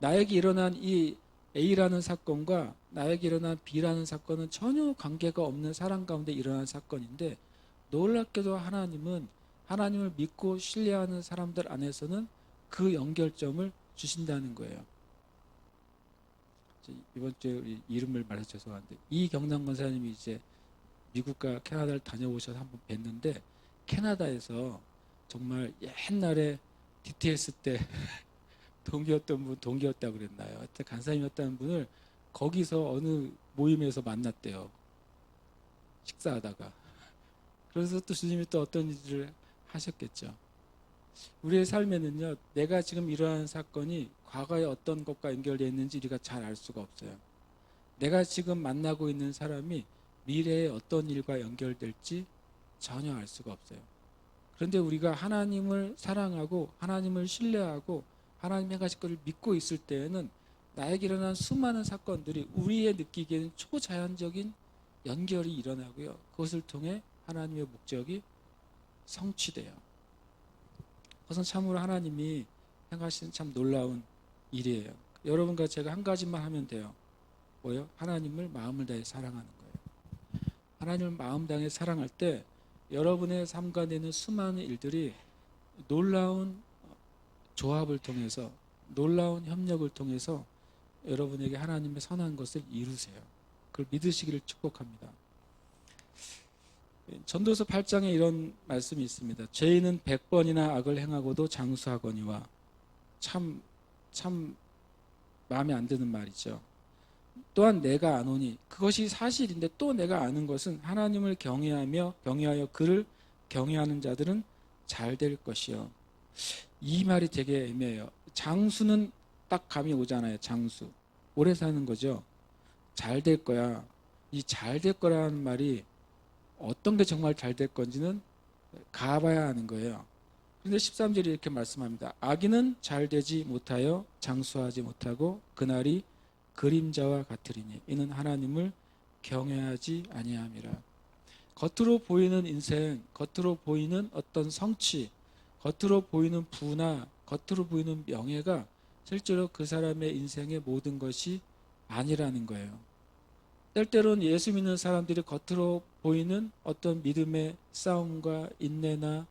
Speaker 1: 나에게 일어난 이 A라는 사건과 나에게 일어난 B라는 사건은 전혀 관계가 없는 사람 가운데 일어난 사건인데 놀랍게도 하나님은 하나님을 믿고 신뢰하는 사람들 안에서는 그 연결점을 주신다는 거예요. 이번 주에 이름을 말해서 죄송한데 이경남 권사님이 이제 미국과 캐나다를 다녀오셔서 한번 뵀는데 캐나다에서 정말 옛날에 DTS 때 동기였다고 그랬나요? 하여튼 간사님이었다는 분을 거기서 어느 모임에서 만났대요. 식사하다가. 그래서 또 주님이 또 어떤 일을 하셨겠죠. 우리의 삶에는요, 내가 지금 이러한 사건이 과거에 어떤 것과 연결되어 있는지 우리가 잘 알 수가 없어요. 내가 지금 만나고 있는 사람이 미래에 어떤 일과 연결될지 전혀 알 수가 없어요. 그런데 우리가 하나님을 사랑하고 하나님을 신뢰하고 하나님의 행하실 것을 믿고 있을 때에는 나에게 일어난 수많은 사건들이 우리의 느끼기에는 초자연적인 연결이 일어나고요. 그것을 통해 하나님의 목적이 성취돼요. 그것은 참으로 하나님이 행하신 참 놀라운 일이에요. 여러분과 제가 한 가지만 하면 돼요. 뭐요? 하나님을 마음을 다해 사랑하는 거예요. 하나님을 마음 다해 사랑할 때 여러분의 삶 가운데 있는 수많은 일들이 놀라운 조합을 통해서 놀라운 협력을 통해서 여러분에게 하나님의 선한 것을 이루세요. 그걸 믿으시기를 축복합니다. 전도서 8장에 이런 말씀이 있습니다. 죄인은 100번이나 악을 행하고도 장수하거니와 참 마음에 안 드는 말이죠. 또한 내가 아노니 그것이 사실인데 또 내가 아는 것은 하나님을 경외하여 그를 경외하는 자들은 잘 될 것이요. 이 말이 되게 애매해요. 장수는 딱 감이 오잖아요. 장수. 오래 사는 거죠. 잘 될 거야. 이 잘 될 거라는 말이 어떤 게 정말 잘 될 건지는 가봐야 하는 거예요. 그런데 13절에 이렇게 말씀합니다. 악인은 잘 되지 못하여 장수하지 못하고 그날이 그림자와 같으리니 이는 하나님을 경외하지 아니함이라. 겉으로 보이는 인생, 겉으로 보이는 어떤 성취, 겉으로 보이는 부나 겉으로 보이는 명예가 실제로 그 사람의 인생의 모든 것이 아니라는 거예요. 때때로는 예수 믿는 사람들이 겉으로 보이는 어떤 믿음의 싸움과 인내나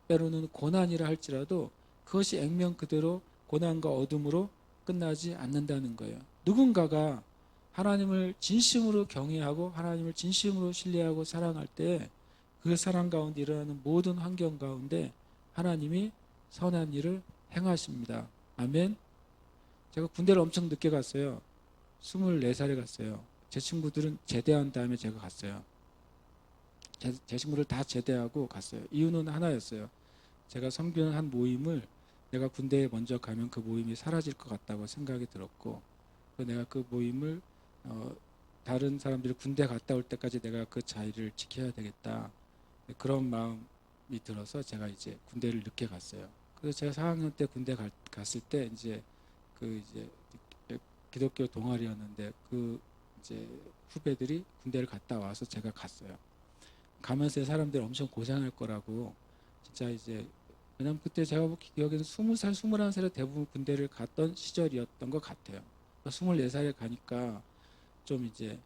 Speaker 1: 때로는 고난이라 할지라도 그것이 액면 그대로 고난과 어둠으로 끝나지 않는다는 거예요. 누군가가 하나님을 진심으로 경외하고 하나님을 진심으로 신뢰하고 사랑할 때 그 사랑 가운데 일어나는 모든 환경 가운데 하나님이 선한 일을 행하십니다. 아멘. 제가 군대를 엄청 늦게 갔어요. 24살에 갔어요. 제 친구들은 제대한 다음에 제가 갔어요. 제 친구들 다 제대하고 갔어요. 이유는 하나였어요. 제가 섬기는 한 모임을 내가 군대에 먼저 가면 그 모임이 사라질 것 같다고 생각이 들었고, 내가 그 모임을 다른 사람들이 군대 갔다 올 때까지 내가 그 자리를 지켜야 되겠다. 그런 마음이 들어서 제가 이제 군대를 늦게 갔어요. 그래서 제가 4학년 때 군대 갔을 때 이제 기독교 동아리였는데 그 이제 후배들이 군대를 갔다 와서 제가 갔어요. 가면서 사람들이 엄청 고생할 거라고 진짜 이제 왜냐면 그때 제가 기억에는 20살, 21살에 대부분 군대를 갔던 시절이었던 것 같아요. 24살에 가니까 좀 이제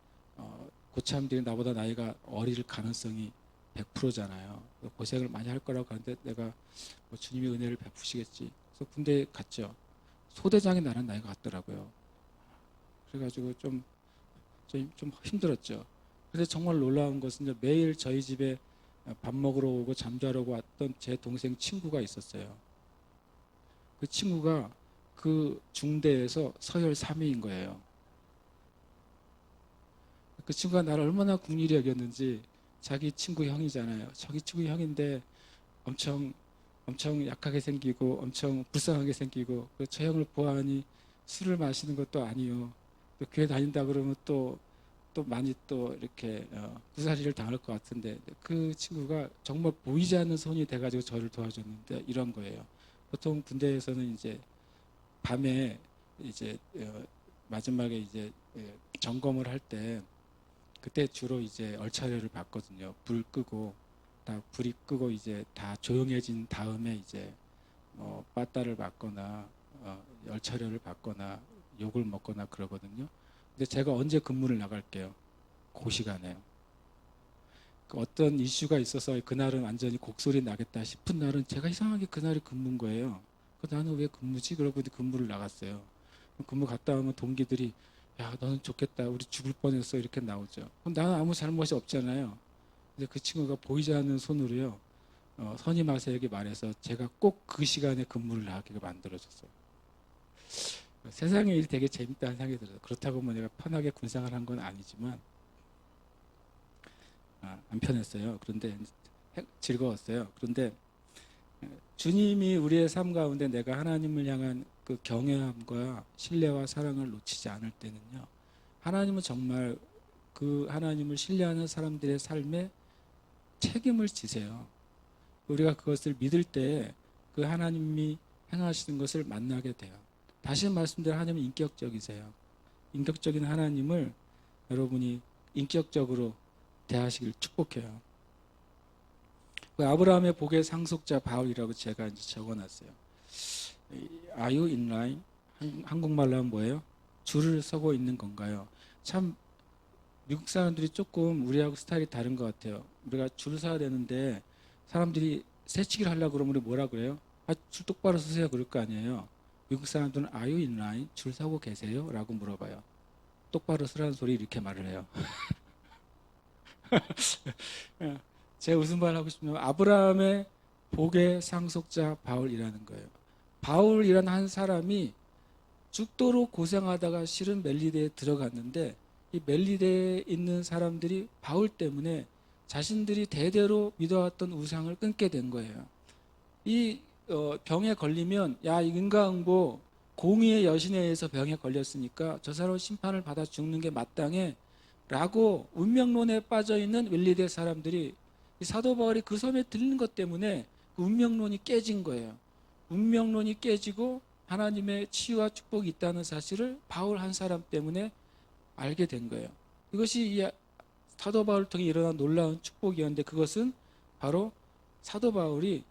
Speaker 1: 고참들이 나보다 나이가 어릴 가능성이 100%잖아요. 고생을 많이 할 거라고 하는데 내가 뭐 주님의 은혜를 베푸시겠지. 그래서 군대에 갔죠. 소대장이 나는 나이가 같더라고요. 그래가지고 좀 힘들었죠. 근데 정말 놀라운 것은 이제 매일 저희 집에 밥 먹으러 오고 잠자러 왔던 제 동생 친구가 있었어요. 그 친구가 그 중대에서 서열 3위인 거예요. 그 친구가 나를 얼마나 국리를 여겼는지 자기 친구 형이잖아요. 자기 친구 형인데 엄청 약하게 생기고 엄청 불쌍하게 생기고 저 형을 보아하니 술을 마시는 것도 아니요. 또 교회 다닌다 그러면 또 많이 또 이렇게 구사리를 당할 것 같은데 그 친구가 정말 보이지 않는 손이 돼가지고 저를 도와줬는데 이런 거예요. 보통 군대에서는 이제 밤에 이제 마지막에 이제 점검을 할 때 그때 주로 이제 얼차려를 받거든요. 불 끄고 다 불이 끄고 이제 다 조용해진 다음에 이제 빠따를 맞거나 열차려를 받거나 욕을 먹거나 그러거든요. 근데 제가 언제 근무를 나갈게요? 그 시간에요. 그 어떤 이슈가 있어서 그날은 완전히 곡소리 나겠다 싶은 날은 제가 이상하게 그날이 근무인 거예요. 나는 왜 근무지? 그러고 근무를 나갔어요. 근무 갔다 오면 동기들이 야 너는 좋겠다 우리 죽을 뻔했어 이렇게 나오죠. 그럼 나는 아무 잘못이 없잖아요. 근데 그 친구가 보이지 않는 손으로요 선임하세에게 말해서 제가 꼭 그 시간에 근무를 나가게 만들어줬어요. 세상의 일 되게 재밌다는 생각이 들어요. 그렇다고 뭐 내가 편하게 군생활 한 건 아니지만 안 편했어요. 그런데 즐거웠어요. 그런데 주님이 우리의 삶 가운데 내가 하나님을 향한 그 경외함과 신뢰와 사랑을 놓치지 않을 때는요. 하나님은 정말 그 하나님을 신뢰하는 사람들의 삶에 책임을 지세요. 우리가 그것을 믿을 때 그 하나님이 행하시는 것을 만나게 돼요. 다시 말씀드려 하나님은 인격적이세요. 인격적인 하나님을 여러분이 인격적으로 대하시길 축복해요. 그 아브라함의 복의 상속자 바울이라고 제가 이제 적어놨어요. Are you in line? 한국말로 하면 뭐예요? 줄을 서고 있는 건가요? 참 미국 사람들이 조금 우리하고 스타일이 다른 것 같아요. 우리가 줄을 서야 되는데 사람들이 새치기를 하려고 그러면 우리 뭐라 그래요? 줄 똑바로 서세요 그럴 거 아니에요. 미국 사람들은 Are you in line? 줄 서고 계세요? 라고 물어봐요. 똑바로 서라는 소리 이렇게 말을 해요. 제가 무슨 말 하고 싶냐면 아브라함의 복의 상속자 바울이라는 거예요. 바울이라는 한 사람이 죽도록 고생하다가 실은 멜리데에 들어갔는데 이 멜리데에 있는 사람들이 바울 때문에 자신들이 대대로 믿어왔던 우상을 끊게 된 거예요. 이 병에 걸리면 야 인과응보 공의의 여신에 의해서 병에 걸렸으니까 저 사람 심판을 받아 죽는 게 마땅해 라고 운명론에 빠져있는 멜리데 사람들이 이 사도 바울이 그 섬에 들린 것 때문에 그 운명론이 깨진 거예요. 운명론이 깨지고 하나님의 치유와 축복이 있다는 사실을 바울 한 사람 때문에 알게 된 거예요. 이것이 이 사도 바울을 통해 일어난 놀라운 축복이었는데 그것은 바로 사도 바울이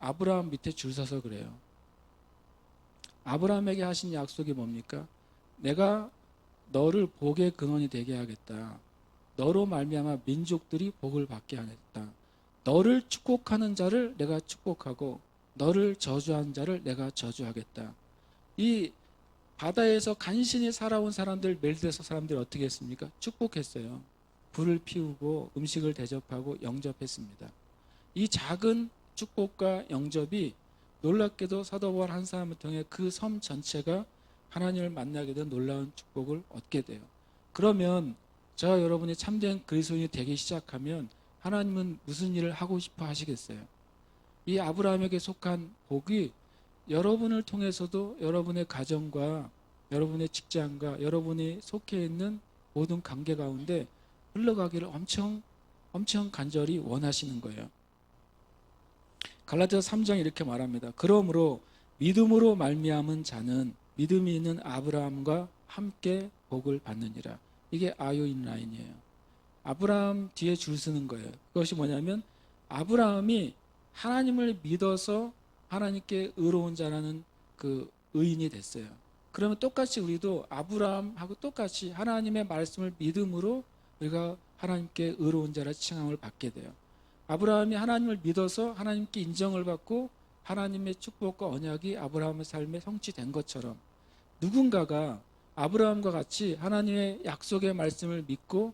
Speaker 1: 아브라함 밑에 줄 서서 그래요. 아브라함에게 하신 약속이 뭡니까? 내가 너를 복의 근원이 되게 하겠다. 너로 말미암아 민족들이 복을 받게 하겠다. 너를 축복하는 자를 내가 축복하고 너를 저주하는 자를 내가 저주하겠다. 이 바다에서 간신히 살아온 사람들, 멜리데서 사람들이 어떻게 했습니까? 축복했어요. 불을 피우고 음식을 대접하고 영접했습니다. 이 작은 축복과 영접이 놀랍게도 사도 바울 한 사람을 통해 그 섬 전체가 하나님을 만나게 된 놀라운 축복을 얻게 돼요. 그러면 저와 여러분이 참된 그리스도인이 되기 시작하면 하나님은 무슨 일을 하고 싶어 하시겠어요? 이 아브라함에게 속한 복이 여러분을 통해서도 여러분의 가정과 여러분의 직장과 여러분이 속해 있는 모든 관계 가운데 흘러가기를 엄청 간절히 원하시는 거예요. 갈라디아서 3장 이렇게 말합니다. 그러므로 믿음으로 말미암은 자는 믿음이 있는 아브라함과 함께 복을 받느니라. 이게 아요인 라인이에요. 아브라함 뒤에 줄 서는 거예요. 그것이 뭐냐면 아브라함이 하나님을 믿어서 하나님께 의로운 자라는 그 의인이 됐어요. 그러면 똑같이 우리도 아브라함하고 똑같이 하나님의 말씀을 믿음으로 우리가 하나님께 의로운 자라 칭함을 받게 돼요. 아브라함이 하나님을 믿어서 하나님께 인정을 받고 하나님의 축복과 언약이 아브라함의 삶에 성취된 것처럼 누군가가 아브라함과 같이 하나님의 약속의 말씀을 믿고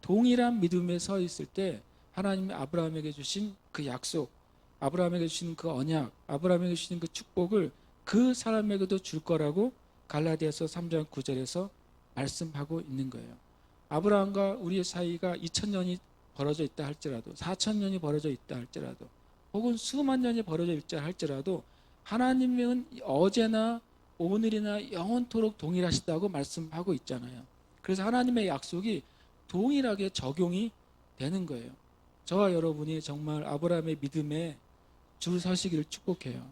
Speaker 1: 동일한 믿음에 서 있을 때 하나님이 아브라함에게 주신 그 약속, 아브라함에게 주신 그 언약, 아브라함에게 주신 그 축복을 그 사람에게도 줄 거라고 갈라디아서 3장 9절에서 말씀하고 있는 거예요. 아브라함과 우리의 사이가 2000년이 벌어져 있다 할지라도 4000년이 벌어져 있다 할지라도 혹은 수만 년이 벌어져 있다 할지라도 하나님은 어제나 오늘이나 영원토록 동일하시다고 말씀하고 있잖아요. 그래서 하나님의 약속이 동일하게 적용이 되는 거예요. 저와 여러분이 정말 아브라함의 믿음에 줄 서시기를 축복해요.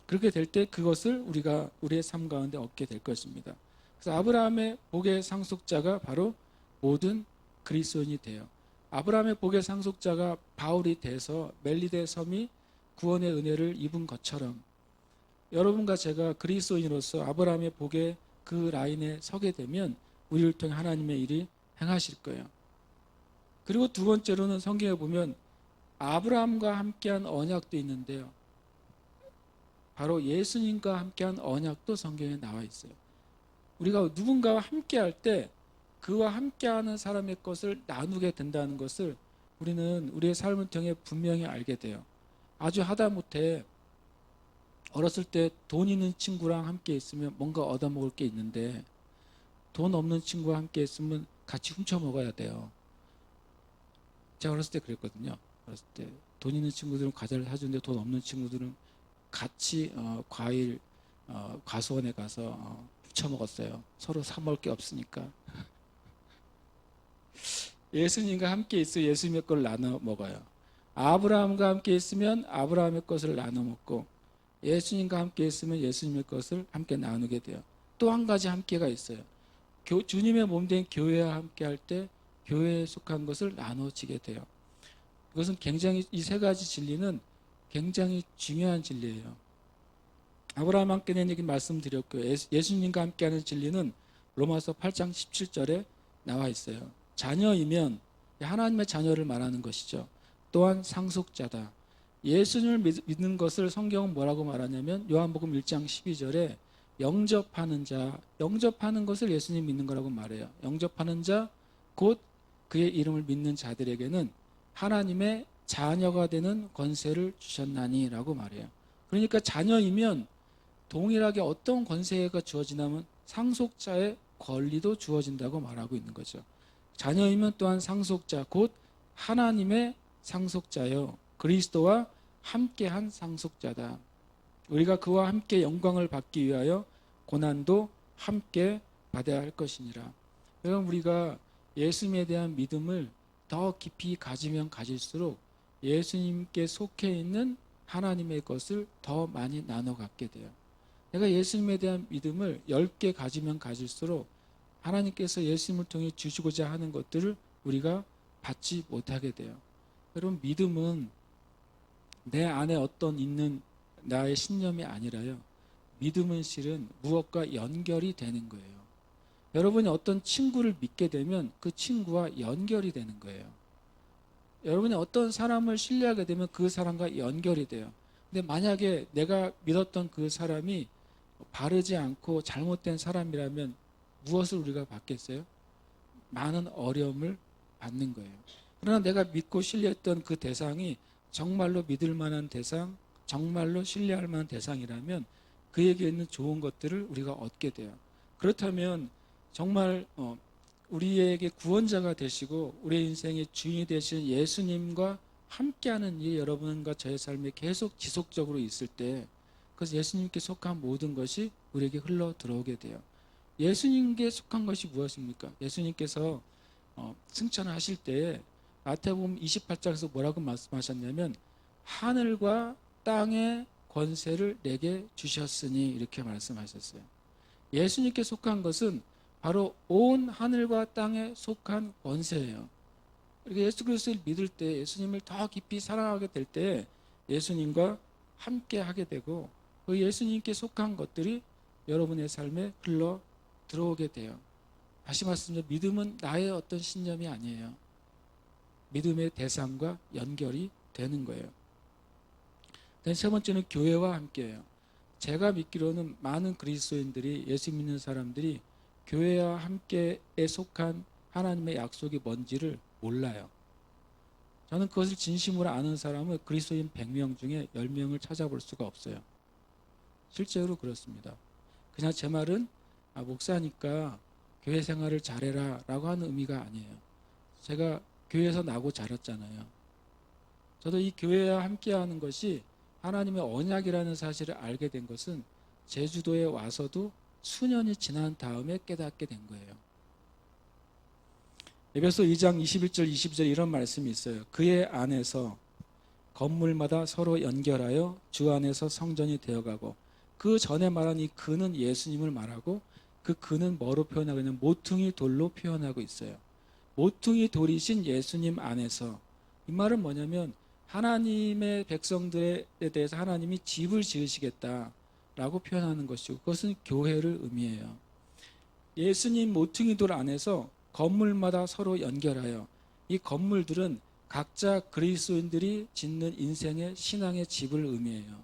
Speaker 1: 그렇게 될 때 그것을 우리가 우리의 삶 가운데 얻게 될 것입니다. 그래서 아브라함의 복의 상속자가 바로 모든 그리스도인이 돼요. 아브라함의 복의 상속자가 바울이 돼서 멜리데 섬이 구원의 은혜를 입은 것처럼 여러분과 제가 그리스도인으로서 아브라함의 복의 그 라인에 서게 되면 우리를 통해 하나님의 일이 행하실 거예요. 그리고 두 번째로는 성경에 보면 아브라함과 함께한 언약도 있는데요. 바로 예수님과 함께한 언약도 성경에 나와 있어요. 우리가 누군가와 함께할 때 그와 함께하는 사람의 것을 나누게 된다는 것을 우리는 우리의 삶을 통해 분명히 알게 돼요. 아주 하다못해 어렸을 때 돈 있는 친구랑 함께 있으면 뭔가 얻어먹을 게 있는데 돈 없는 친구와 함께 있으면 같이 훔쳐 먹어야 돼요. 제가 어렸을 때 그랬거든요. 어렸을 때 돈 있는 친구들은 과자를 사주는데 돈 없는 친구들은 같이 과일 과수원에 가서 훔쳐 먹었어요. 서로 사 먹을 게 없으니까. 예수님과 함께 있어 예수님의 걸 나눠 먹어요. 아브라함과 함께 있으면 아브라함의 것을 나눠 먹고 예수님과 함께 있으면 예수님의 것을 함께 나누게 돼요. 또 한 가지 함께가 있어요. 주님의 몸된 교회와 함께 할 때 교회에 속한 것을 나눠지게 돼요. 이것은 굉장히 이 세 가지 진리는 굉장히 중요한 진리예요. 아브라함 함께 된 얘기 말씀드렸고요. 예수님과 함께하는 진리는 로마서 8장 17절에 나와 있어요. 자녀이면 하나님의 자녀를 말하는 것이죠. 또한 상속자다. 예수님을 믿는 것을 성경은 뭐라고 말하냐면 요한복음 1장 12절에 영접하는 자, 영접하는 것을 예수님 믿는 거라고 말해요. 영접하는 자, 곧 그의 이름을 믿는 자들에게는 하나님의 자녀가 되는 권세를 주셨나니라고 말해요. 그러니까 자녀이면 동일하게 어떤 권세가 주어지냐면 상속자의 권리도 주어진다고 말하고 있는 거죠. 자녀이면 또한 상속자, 곧 하나님의 상속자요. 그리스도와 함께한 상속자다. 우리가 그와 함께 영광을 받기 위하여 고난도 함께 받아야 할 것이니라. 여러분, 우리가 예수님에 대한 믿음을 더 깊이 가지면 가질수록 예수님께 속해 있는 하나님의 것을 더 많이 나눠 갖게 돼요. 내가 예수님에 대한 믿음을 10개 가지면 가질수록 하나님께서 예수님을 통해 주시고자 하는 것들을 우리가 받지 못하게 돼요. 여러분, 믿음은 내 안에 어떤 있는 나의 신념이 아니라요. 믿음은 실은 무엇과 연결이 되는 거예요. 여러분이 어떤 친구를 믿게 되면 그 친구와 연결이 되는 거예요. 여러분이 어떤 사람을 신뢰하게 되면 그 사람과 연결이 돼요. 근데 만약에 내가 믿었던 그 사람이 바르지 않고 잘못된 사람이라면 무엇을 우리가 받겠어요? 많은 어려움을 받는 거예요. 그러나 내가 믿고 신뢰했던 그 대상이 정말로 믿을 만한 대상, 정말로 신뢰할 만한 대상이라면 그에게 있는 좋은 것들을 우리가 얻게 돼요. 그렇다면 정말 우리에게 구원자가 되시고 우리의 인생의 주인이 되신 예수님과 함께하는 일 여러분과 저의 삶에 계속 지속적으로 있을 때 그래서 예수님께 속한 모든 것이 우리에게 흘러 들어오게 돼요. 예수님께 속한 것이 무엇입니까? 예수님께서 승천하실 때 마태복음 28장에서 뭐라고 말씀하셨냐면 하늘과 땅의 권세를 내게 주셨으니 이렇게 말씀하셨어요. 예수님께 속한 것은 바로 온 하늘과 땅에 속한 권세예요. 그러니까 예수 그리스도를 믿을 때 예수님을 더 깊이 사랑하게 될 때 예수님과 함께 하게 되고 그 예수님께 속한 것들이 여러분의 삶에 흘러 들어오게 돼요. 다시 말씀드리면 믿음은 나의 어떤 신념이 아니에요. 믿음의 대상과 연결이 되는 거예요. 세 번째는 교회와 함께해요. 제가 믿기로는 많은 그리스도인들이, 예수 믿는 사람들이 교회와 함께에 속한 하나님의 약속이 뭔지를 몰라요. 저는 그것을 진심으로 아는 사람은 그리스도인 100명 중에 10명을 찾아볼 수가 없어요. 실제로 그렇습니다. 그냥 제 말은 목사니까 교회 생활을 잘해라 라고 하는 의미가 아니에요. 제가 교회에서 나고 자랐잖아요. 저도 이 교회와 함께하는 것이 하나님의 언약이라는 사실을 알게 된 것은 제주도에 와서도 수년이 지난 다음에 깨닫게 된 거예요. 에베소 2장 21절 22절 이런 말씀이 있어요. 그의 안에서 건물마다 서로 연결하여 주 안에서 성전이 되어가고, 그 전에 말한 이 그는 예수님을 말하고, 그 그는 뭐로 표현하고 있냐면 모퉁이 돌로 표현하고 있어요. 모퉁이 돌이신 예수님 안에서, 이 말은 뭐냐면 하나님의 백성들에 대해서 하나님이 집을 지으시겠다라고 표현하는 것이고, 그것은 교회를 의미해요. 예수님 모퉁이 돌 안에서 건물마다 서로 연결하여, 이 건물들은 각자 그리스도인들이 짓는 인생의 신앙의 집을 의미해요.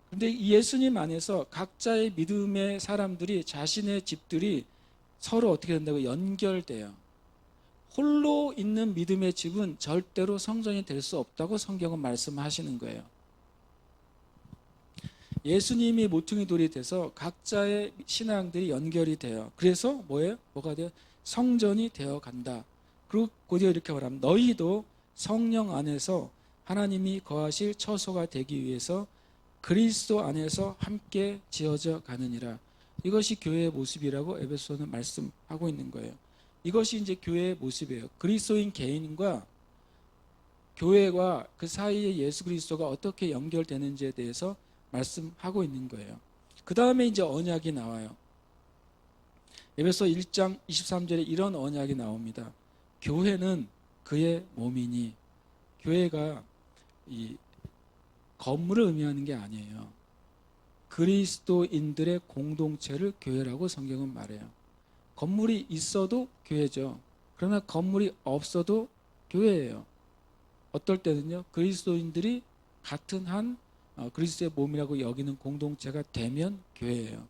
Speaker 1: 그런데 예수님 안에서 각자의 믿음의 사람들이, 자신의 집들이 서로 어떻게 된다고? 연결돼요. 홀로 있는 믿음의 집은 절대로 성전이 될 수 없다고 성경은 말씀하시는 거예요. 예수님이 모퉁이 돌이 돼서 각자의 신앙들이 연결이 돼요. 그래서 뭐예요? 뭐가 돼요? 성전이 되어 간다. 그리고 곧이어 이렇게 말하면 너희도 성령 안에서 하나님이 거하실 처소가 되기 위해서 그리스도 안에서 함께 지어져 가느니라. 이것이 교회의 모습이라고 에베소는 말씀하고 있는 거예요. 이것이 이제 교회의 모습이에요. 그리스도인 개인과 교회와 그 사이에 예수 그리스도가 어떻게 연결되는지에 대해서 말씀하고 있는 거예요. 그 다음에 이제 언약이 나와요. 에베소 1장 23절에 이런 언약이 나옵니다. 교회는 그의 몸이니, 교회가 이 건물을 의미하는 게 아니에요. 그리스도인들의 공동체를 교회라고 성경은 말해요. 건물이 있어도 교회죠. 그러나 건물이 없어도 교회예요. 어떨 때는요, 그리스도인들이 같은 한 그리스도의 몸이라고 여기는 공동체가 되면 교회예요.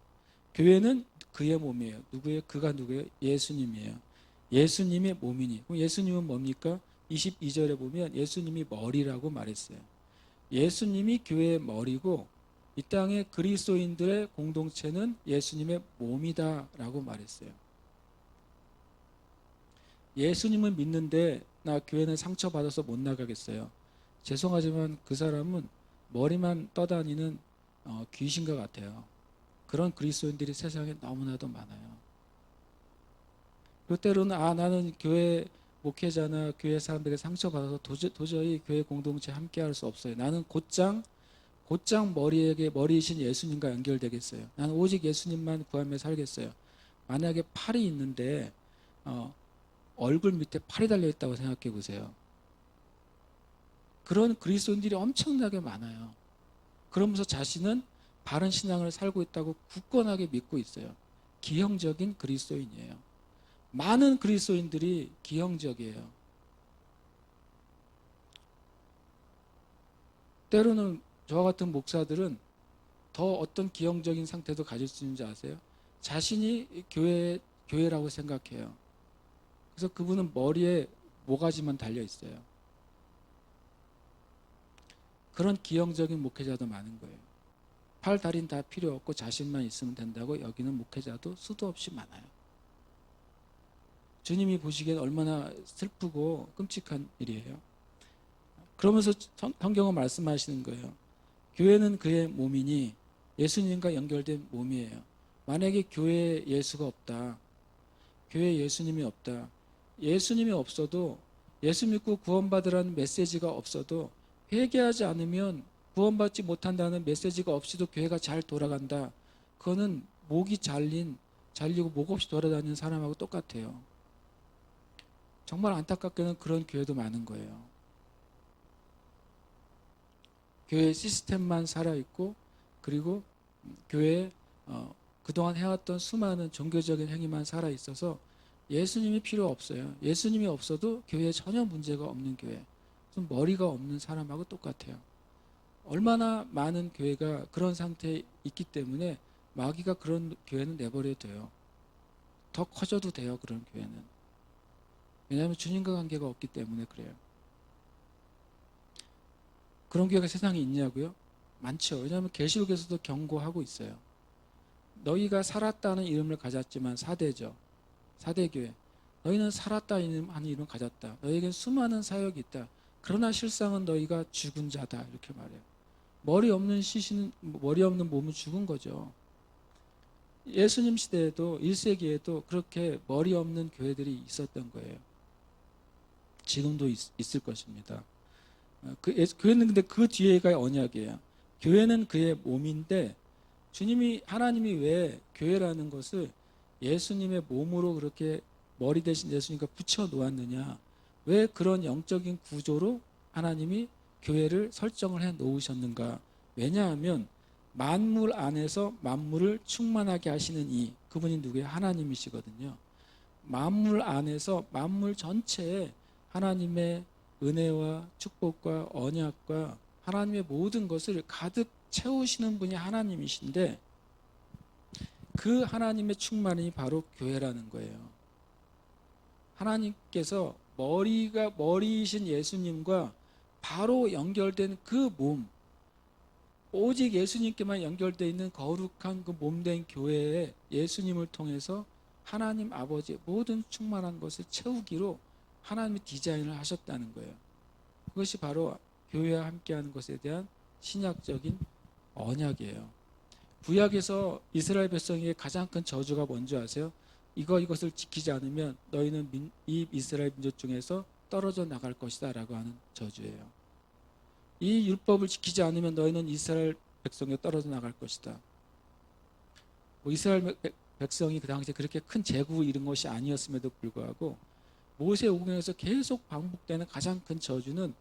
Speaker 1: 교회는 그의 몸이에요. 누구예요? 그가 누구예요? 예수님이에요. 예수님의 몸이니. 그럼 예수님은 뭡니까? 22절에 보면 예수님이 머리라고 말했어요. 예수님이 교회의 머리고, 이 땅의 그리스도인들의 공동체는 예수님의 몸이다라고 말했어요. 예수님을 믿는데 나 교회는 상처받아서 못 나가겠어요. 죄송하지만 그 사람은 머리만 떠다니는 귀신과 같아요. 그런 그리스도인들이 세상에 너무나도 많아요. 그리고 때로는 나는 교회 목회자나 교회 사람들에게 상처받아서 도저히 교회 공동체 함께할 수 없어요. 나는 곧장 머리이신 예수님과 연결되겠어요. 나는 오직 예수님만 구하며 살겠어요. 만약에 팔이 있는데 얼굴 밑에 팔이 달려있다고 생각해 보세요. 그런 그리스도인들이 엄청나게 많아요. 그러면서 자신은 바른 신앙을 살고 있다고 굳건하게 믿고 있어요. 기형적인 그리스도인이에요. 많은 그리스도인들이 기형적이에요. 때로는 저와 같은 목사들은 더 어떤 기형적인 상태도 가질 수 있는지 아세요? 자신이 교회라고 생각해요. 그래서 그분은 머리에 모가지만 달려 있어요. 그런 기형적인 목회자도 많은 거예요. 팔, 다리는 다 필요 없고 자신만 있으면 된다고 여기는 목회자도 수도 없이 많아요. 주님이 보시기엔 얼마나 슬프고 끔찍한 일이에요. 그러면서 성경은 말씀하시는 거예요. 교회는 그의 몸이니, 예수님과 연결된 몸이에요. 만약에 교회에 예수가 없다, 교회에 예수님이 없다, 예수님이 없어도, 예수 믿고 구원받으라는 메시지가 없어도, 회개하지 않으면 구원받지 못한다는 메시지가 없이도 교회가 잘 돌아간다. 그거는 목이 잘리고 목 없이 돌아다니는 사람하고 똑같아요. 정말 안타깝게는 그런 교회도 많은 거예요. 교회 시스템만 살아있고, 그리고 교회에 그 그동안 해왔던 수많은 종교적인 행위만 살아있어서 예수님이 필요 없어요. 예수님이 없어도 교회에 전혀 문제가 없는 교회. 좀 머리가 없는 사람하고 똑같아요. 얼마나 많은 교회가 그런 상태에 있기 때문에 마귀가 그런 교회는 내버려도 돼요. 더 커져도 돼요, 그런 교회는. 왜냐하면 주님과 관계가 없기 때문에 그래요. 그런 교회가 세상에 있냐고요? 많죠. 왜냐하면 계시록에서도 경고하고 있어요. 너희가 살았다는 이름을 가졌지만 사대죠. 사대교회. 너희는 살았다 하는 이름을 가졌다. 너희에겐 수많은 사역이 있다. 그러나 실상은 너희가 죽은 자다. 이렇게 말해요. 머리 없는 몸은 죽은 거죠. 예수님 시대에도 1세기에도 그렇게 머리 없는 교회들이 있었던 거예요. 지금도 있을 것입니다. 교회는 근데 그 뒤에가 언약이에요. 교회는 그의 몸인데 하나님이 왜 교회라는 것을 예수님의 몸으로 그렇게 머리 대신 예수님과 붙여 놓았느냐? 왜 그런 영적인 구조로 하나님이 교회를 설정을 해 놓으셨는가? 왜냐하면 만물 안에서 만물을 충만하게 하시는 그분이 누구예요? 하나님이시거든요. 만물 안에서 만물 전체에 하나님의 은혜와 축복과 언약과 하나님의 모든 것을 가득 채우시는 분이 하나님이신데 그 하나님의 충만이 바로 교회라는 거예요. 하나님께서 머리이신 예수님과 바로 연결된 그 몸, 오직 예수님께만 연결되어 있는 거룩한 그 몸된 교회에 예수님을 통해서 하나님 아버지의 모든 충만한 것을 채우기로 하나님이 디자인을 하셨다는 거예요. 그것이 바로 교회와 함께하는 것에 대한 신약적인 언약이에요. 구약에서 이스라엘 백성에게 가장 큰 저주가 뭔지 아세요? 이것을 지키지 않으면 너희는 이 이스라엘 민족 중에서 떨어져 나갈 것이다 라고 하는 저주예요. 이 율법을 지키지 않으면 너희는 이스라엘 백성에 떨어져 나갈 것이다. 이스라엘 백성이 그 당시에 그렇게 큰 재구 이런 것이 아니었음에도 불구하고 모세오경에서 계속 반복되는 가장 큰 저주는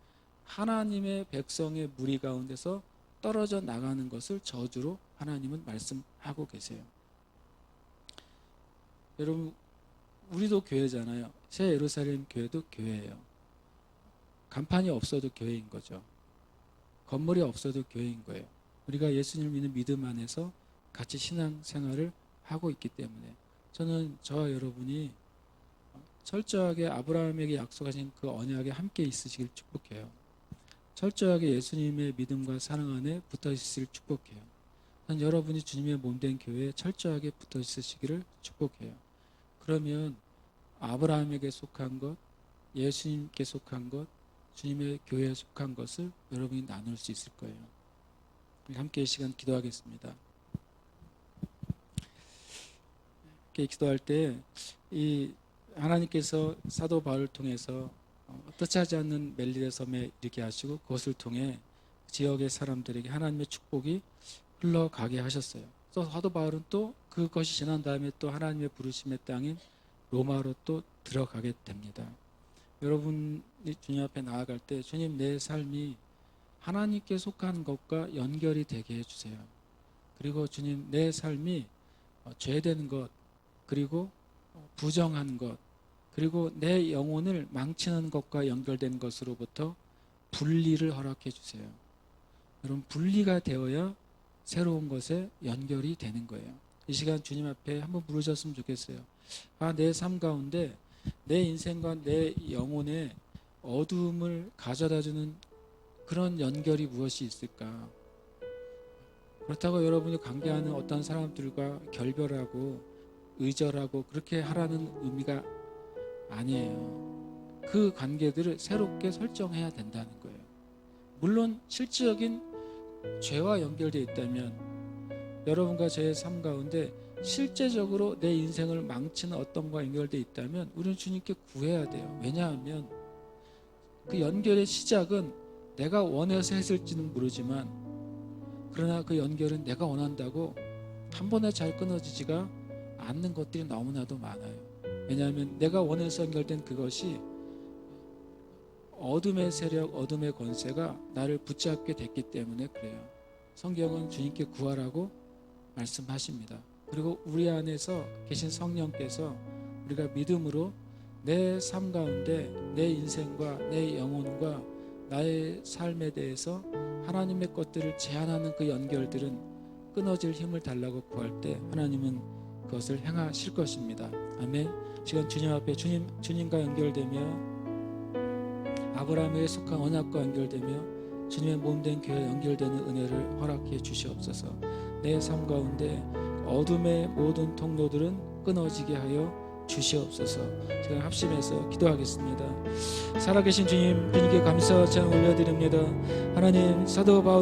Speaker 1: 하나님의 백성의 무리 가운데서 떨어져 나가는 것을 저주로 하나님은 말씀하고 계세요. 여러분, 우리도 교회잖아요. 새 예루살렘 교회도 교회예요. 간판이 없어도 교회인 거죠. 건물이 없어도 교회인 거예요. 우리가 예수님을 믿는 믿음 안에서 같이 신앙생활을 하고 있기 때문에 저는 저와 여러분이 철저하게 아브라함에게 약속하신 그 언약에 함께 있으시길 축복해요. 철저하게 예수님의 믿음과 사랑 안에 붙어 있으시길 축복해요. 난 여러분이 주님의 몸된 교회에 철저하게 붙어 있으시기를 축복해요. 그러면 아브라함에게 속한 것, 예수님께 속한 것, 주님의 교회에 속한 것을 여러분이 나눌 수 있을 거예요. 함께 이 시간 기도하겠습니다. 이렇게 기도할 때 이 하나님께서 사도 바울을 통해서 뜻하지 않는 멜리데 섬에 이르게 하시고 그것을 통해 지역의 사람들에게 하나님의 축복이 흘러가게 하셨어요. 또 사도 바울은 또 그것이 지난 다음에 또 하나님의 부르심의 땅인 로마로 또 들어가게 됩니다. 여러분이 주님 앞에 나아갈 때 주님 내 삶이 하나님께 속한 것과 연결이 되게 해주세요. 그리고 주님 내 삶이 죄되는 것 그리고 부정한 것 그리고 내 영혼을 망치는 것과 연결된 것으로부터 분리를 허락해 주세요. 여러분 분리가 되어야 새로운 것에 연결이 되는 거예요. 이 시간 주님 앞에 한번 부르셨으면 좋겠어요. 내 삶 가운데 내 인생과 내 영혼에 어두움을 가져다주는 그런 연결이 무엇이 있을까? 그렇다고 여러분이 관계하는 어떤 사람들과 결별하고 의절하고 그렇게 하라는 의미가 아니에요. 그 관계들을 새롭게 설정해야 된다는 거예요. 물론 실질적인 죄와 연결되어 있다면 여러분과 저의 삶 가운데 실제적으로 내 인생을 망치는 어떤 것과 연결되어 있다면 우리는 주님께 구해야 돼요. 왜냐하면 그 연결의 시작은 내가 원해서 했을지는 모르지만 그러나 그 연결은 내가 원한다고 한 번에 잘 끊어지지가 않는 것들이 너무나도 많아요. 왜냐하면 내가 원해서 연결된 그것이 어둠의 세력, 어둠의 권세가 나를 붙잡게 됐기 때문에 그래요. 성경은 주님께 구하라고 말씀하십니다. 그리고 우리 안에서 계신 성령께서 우리가 믿음으로 내 삶 가운데 내 인생과 내 영혼과 나의 삶에 대해서 하나님의 것들을 제한하는 그 연결들은 끊어질 힘을 달라고 구할 때 하나님은 그것을 행하실 것입니다. 아멘. 지금 주님 앞에 주님과 연결되며 아브라함에게 속한 언약과 연결되며 주님의 몸된 교회에 연결되는 은혜를 허락해 주시옵소서. 내 삶 가운데 어둠의 모든 통로들은 끊어지게 하여 주시옵소서. 제가 합심해서 기도하겠습니다. 살아계신 주님, 주님께 감사와 찬양 올려드립니다. 하나님, 사도 바울